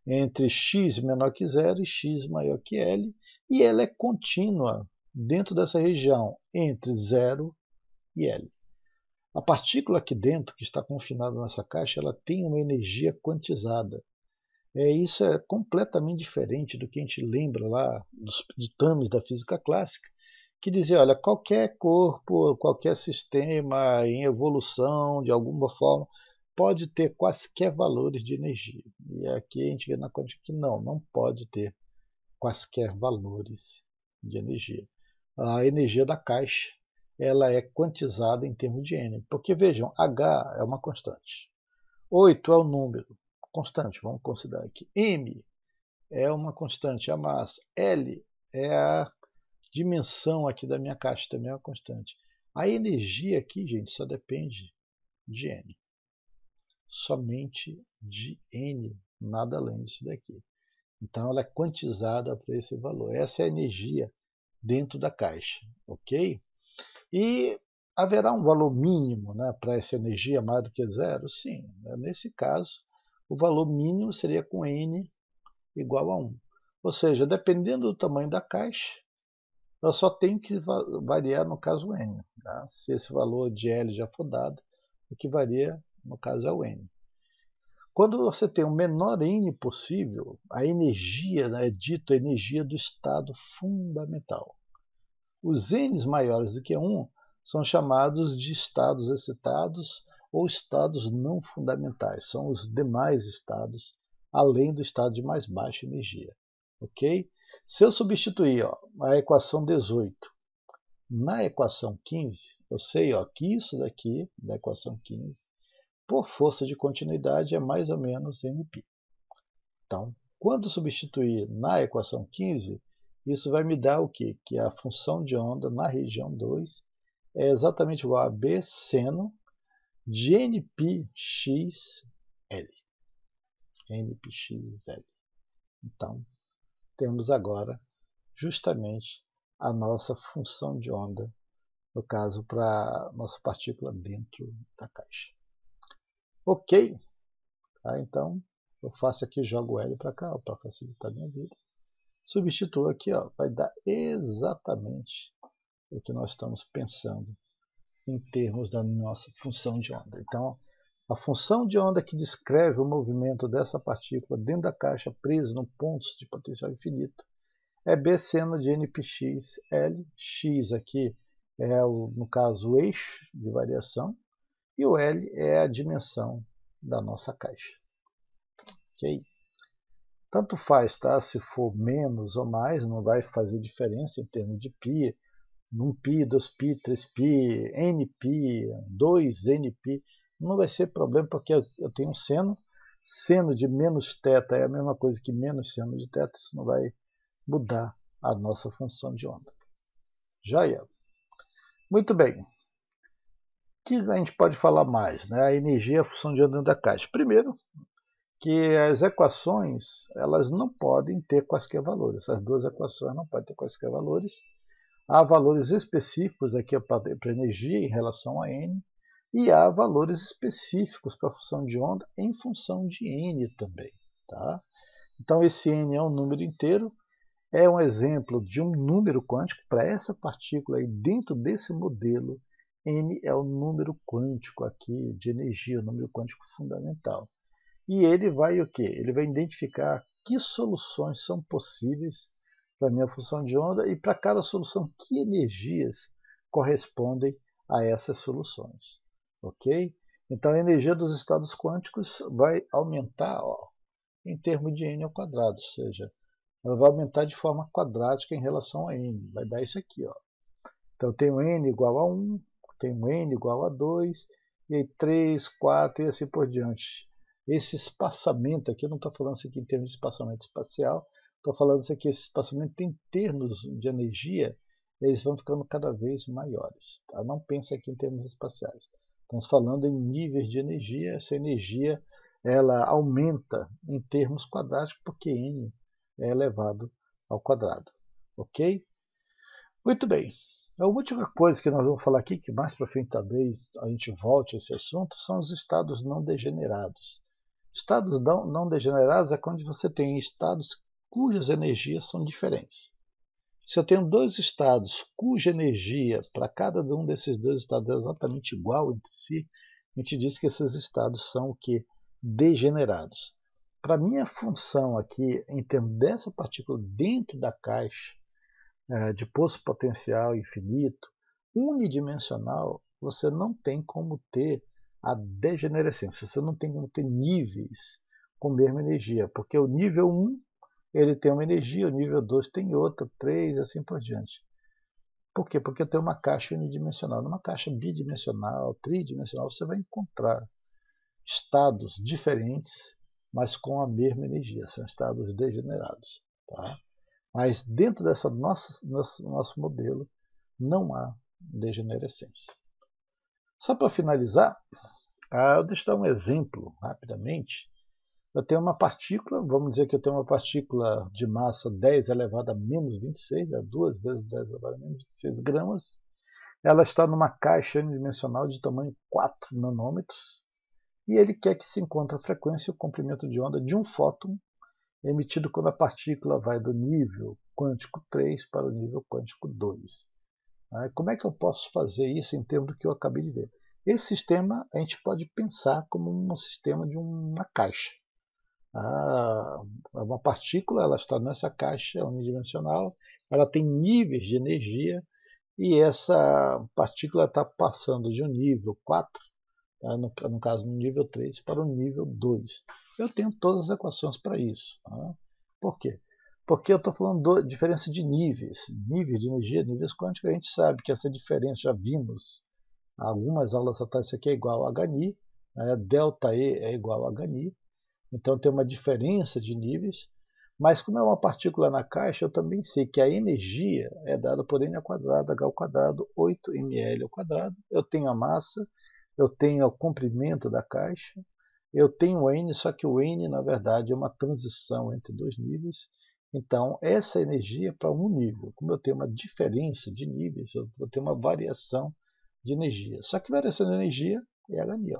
Entre x menor que zero e x maior que L. E ela é contínua dentro dessa região entre 0 e L. A partícula aqui dentro, que está confinada nessa caixa, ela tem uma energia quantizada. Isso é completamente diferente do que a gente lembra lá dos ditames da física clássica, que dizia, olha, qualquer corpo, qualquer sistema em evolução, de alguma forma, pode ter quaisquer valores de energia. E aqui a gente vê na quântica que não pode ter quaisquer valores de energia. A energia da caixa ela é quantizada em termos de N. Porque, vejam, H é uma constante. 8 é o número constante, vamos considerar aqui. M é uma constante, a massa. L é a dimensão aqui da minha caixa, também é uma constante. A energia aqui, gente, só depende de N. Somente de N, nada além disso daqui. Então ela é quantizada para esse valor. Essa é a energia dentro da caixa, ok? E haverá um valor mínimo, né, para essa energia maior do que zero? Sim. Nesse caso, o valor mínimo seria com N igual a 1. Ou seja, dependendo do tamanho da caixa, eu só tenho que variar no caso N. Tá? Se esse valor de L já for dado, o que varia no caso é o N. Quando você tem o menor N possível, a energia, né, é dito a energia do estado fundamental. Os N's maiores do que 1 são chamados de estados excitados ou estados não fundamentais. São os demais estados, além do estado de mais baixa energia. Ok? Se eu substituir a equação 18 na equação 15, eu sei que isso daqui, da equação 15, por força de continuidade, é mais ou menos nπ. Então, quando substituir na equação 15, isso vai me dar o quê? Que a função de onda na região 2 é exatamente igual a B seno de nπxL. nπxL. Então, temos agora justamente a nossa função de onda, no caso, para a nossa partícula dentro da caixa. Ok? Tá, então, eu faço aqui, jogo L para cá, para facilitar a minha vida. Substituo aqui, vai dar exatamente o que nós estamos pensando em termos da nossa função de onda. Então, a função de onda que descreve o movimento dessa partícula dentro da caixa presa no ponto de potencial infinito é B seno de nπxL. X aqui é, no caso, o eixo de variação e o L é a dimensão da nossa caixa. Ok? Tanto faz, tá? Se for menos ou mais, não vai fazer diferença em termos de π, 1π, 2π, 3π, nπ, 2nπ, não vai ser problema porque eu tenho um seno. Seno de menos θ é a mesma coisa que menos seno de θ, isso não vai mudar a nossa função de onda. Joia? Muito bem. O que a gente pode falar mais? Né? A energia é a função de onda da caixa. Primeiro, que as equações elas não podem ter quaisquer valores. Essas duas equações não podem ter quaisquer valores. Há valores específicos aqui para energia em relação a n, e há valores específicos para a função de onda em função de n também. Tá? Então esse n é um número inteiro, é um exemplo de um número quântico para essa partícula aí dentro desse modelo. N é o número quântico aqui de energia, o número quântico fundamental. E ele vai o quê? Ele vai identificar que soluções são possíveis para a minha função de onda e para cada solução que energias correspondem a essas soluções. Ok? Então a energia dos estados quânticos vai aumentar em termos de n ao quadrado, ou seja, ela vai aumentar de forma quadrática em relação a n. Vai dar isso aqui. Então eu tenho n igual a 1, tenho n igual a 2, e aí 3, 4 e assim por diante. Esse espaçamento aqui, eu não estou falando isso aqui em termos de espaçamento espacial, estou falando isso aqui, esse espaçamento em termos de energia, eles vão ficando cada vez maiores. Tá? Não pensa aqui em termos espaciais. Estamos falando em níveis de energia, essa energia ela aumenta em termos quadráticos porque n é elevado ao quadrado. Ok? Muito bem. A última coisa que nós vamos falar aqui, que mais para frente talvez a gente volte a esse assunto, são os estados não degenerados. Estados não degenerados é quando você tem estados cujas energias são diferentes. Se eu tenho dois estados cuja energia para cada um desses dois estados é exatamente igual entre si, a gente diz que esses estados são o que? Degenerados. Para minha função aqui, em termos dessa partícula dentro da caixa de poço potencial infinito, unidimensional, você não tem como ter a degenerescência, você não tem como ter níveis com a mesma energia, porque o nível 1 ele tem uma energia, o nível 2 tem outra, 3 e assim por diante. Por quê? Porque tem uma caixa unidimensional. Numa caixa bidimensional, tridimensional, você vai encontrar estados diferentes, mas com a mesma energia. São estados degenerados. Tá? Mas dentro dessa nosso modelo, não há degenerescência. Só para finalizar, deixa eu dar um exemplo rapidamente. Eu tenho uma partícula, vamos dizer que eu tenho uma partícula de massa 10 elevado a menos 26, 2 vezes 10 elevado a menos 26 gramas. Ela está numa caixa unidimensional de tamanho 4 nanômetros e ele quer que se encontre a frequência e o comprimento de onda de um fóton emitido quando a partícula vai do nível quântico 3 para o nível quântico 2. Como é que eu posso fazer isso em termos do que eu acabei de ver? Esse sistema a gente pode pensar como um sistema de uma caixa. Uma partícula ela está nessa caixa unidimensional, ela tem níveis de energia e essa partícula está passando de um nível 4, no caso no nível 3, para o nível 2. Eu tenho todas as equações para isso. Por quê? Porque eu estou falando de diferença de níveis de energia, níveis quânticos. A gente sabe que essa diferença, já vimos algumas aulas atrás, isso aqui é igual a Hν, delta E é igual a Hν. Então tem uma diferença de níveis, mas como é uma partícula na caixa, eu também sei que a energia é dada por n ao quadrado, h ao quadrado, 8ml ao quadrado. Eu tenho a massa, eu tenho o comprimento da caixa, eu tenho o n, só que o n na verdade é uma transição entre dois níveis. Então essa energia é para um nível. Como eu tenho uma diferença de níveis, eu vou ter uma variação de energia. Só que variação de energia é Hν.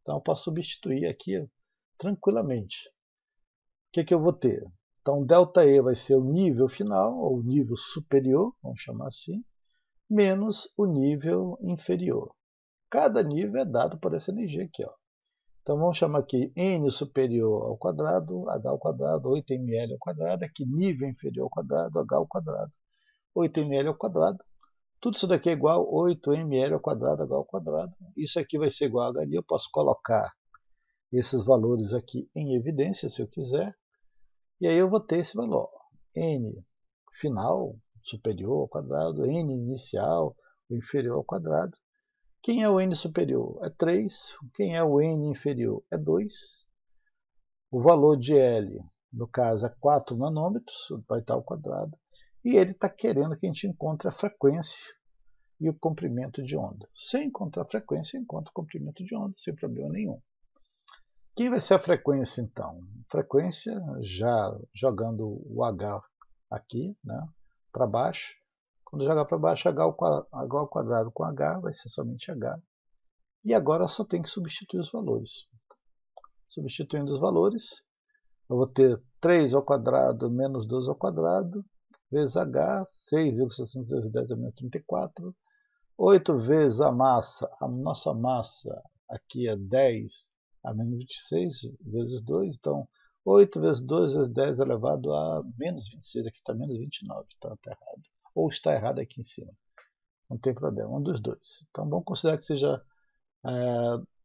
Então eu posso substituir aqui tranquilamente. O que eu vou ter? Então, ΔE vai ser o nível final, ou o nível superior, vamos chamar assim, menos o nível inferior. Cada nível é dado por essa energia aqui. Então, vamos chamar aqui n superior ao quadrado, h ao quadrado, 8ml ao quadrado, aqui nível inferior ao quadrado, h ao quadrado, 8ml ao quadrado. Tudo isso daqui é igual a 8ml ao quadrado, h ao quadrado. Isso aqui vai ser igual a Hν. Eu posso colocar esses valores aqui em evidência, se eu quiser, e aí eu vou ter esse valor, n final superior ao quadrado, n inicial inferior ao quadrado. Quem é o n superior? É 3. Quem é o n inferior? É 2. O valor de L, no caso, é 4 nanômetros, vai estar ao quadrado, e ele está querendo que a gente encontre a frequência e o comprimento de onda. Se encontrar a frequência, encontra o comprimento de onda, sem problema nenhum. Quem vai ser a frequência, então? Frequência, já jogando o H aqui, para baixo. Quando jogar para baixo, H ao quadrado com H vai ser somente H. E agora eu só tenho que substituir os valores. Substituindo os valores, eu vou ter 3 ao quadrado menos 2 ao quadrado, vezes H, 6,62 vezes 10 a menos 34. 8 vezes a massa, a nossa massa aqui é 10 a menos 26 vezes 2, então 8 vezes 2 vezes 10 elevado a menos 26, aqui está menos 29, está errado. Ou está errado aqui em cima, não tem problema, um dos dois. Então vamos considerar que seja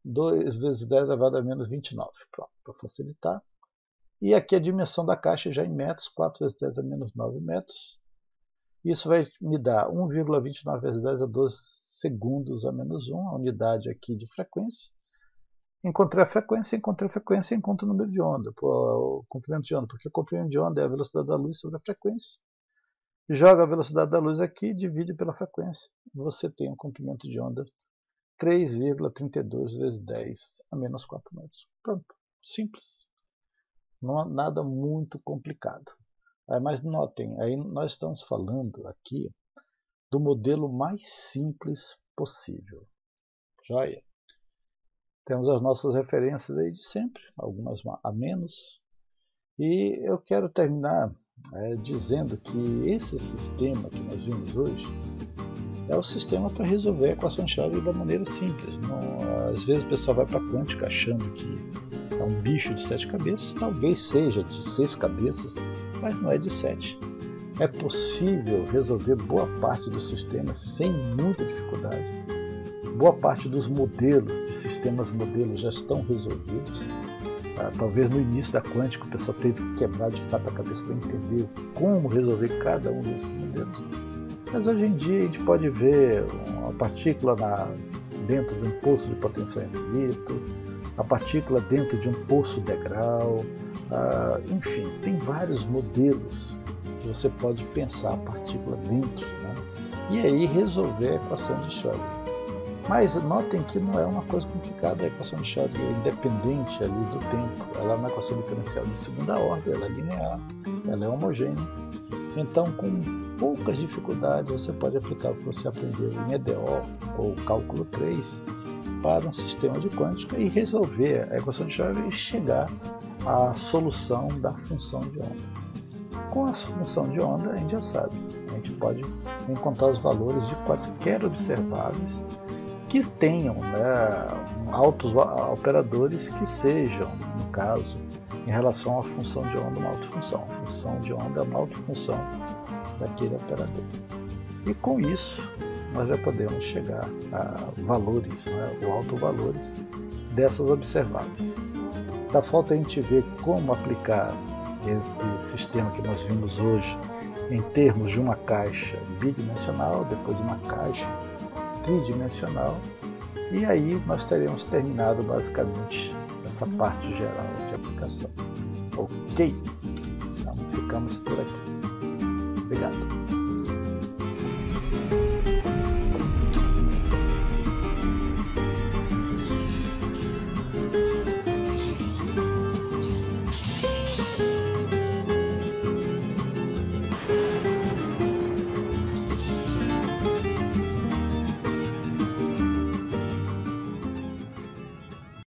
2 vezes 10 elevado a menos 29, pronto, para facilitar. E aqui a dimensão da caixa já em metros, 4 vezes 10 a menos 9 metros. Isso vai me dar 1,29 vezes 10 a 12 segundos a menos 1, a unidade aqui de frequência. Encontrei a frequência, encontro o número de onda, o comprimento de onda, porque o comprimento de onda é a velocidade da luz sobre a frequência. Joga a velocidade da luz aqui, divide pela frequência, você tem um comprimento de onda 3,32 vezes 10 a menos 4 metros. Pronto, simples. Não há nada muito complicado. Mas notem, aí nós estamos falando aqui do modelo mais simples possível. Joia? Temos as nossas referências aí de sempre, algumas a menos. E eu quero terminar dizendo que esse sistema que nós vimos hoje é o sistema para resolver a equação de Schrödinger da maneira simples. Não, às vezes o pessoal vai para a quântica achando que é um bicho de 7 cabeças, talvez seja de 6 cabeças, mas não é de 7. É possível resolver boa parte dos sistemas sem muita dificuldade. Boa parte dos modelos, de sistemas modelos, já estão resolvidos. Talvez no início da quântica o pessoal teve que quebrar de fato a cabeça para entender como resolver cada um desses modelos. Mas hoje em dia a gente pode ver uma partícula dentro de um poço de potencial infinito, a partícula dentro de um poço degrau, enfim, tem vários modelos que você pode pensar a partícula dentro, né? E aí resolver a equação de Schrödinger. Mas notem que não é uma coisa complicada, a equação de Schrödinger é independente ali do tempo. Ela é uma equação diferencial de segunda ordem, ela é linear, ela é homogênea. Então, com poucas dificuldades, você pode aplicar o que você aprendeu em EDO ou cálculo 3 para um sistema de quântica e resolver a equação de Schrödinger e chegar à solução da função de onda. Com a função de onda, a gente já sabe, a gente pode encontrar os valores de quaisquer observáveis que tenham altos operadores que sejam, no caso, em relação à função de onda, uma autofunção. A função de onda é uma autofunção daquele operador. E com isso, nós já podemos chegar a valores, ou autovalores dessas observáveis. Tá falta a gente ver como aplicar esse sistema que nós vimos hoje em termos de uma caixa bidimensional, depois uma caixa tridimensional, e aí nós teremos terminado basicamente essa parte geral de aplicação. Ok? Então ficamos por aqui. Obrigado.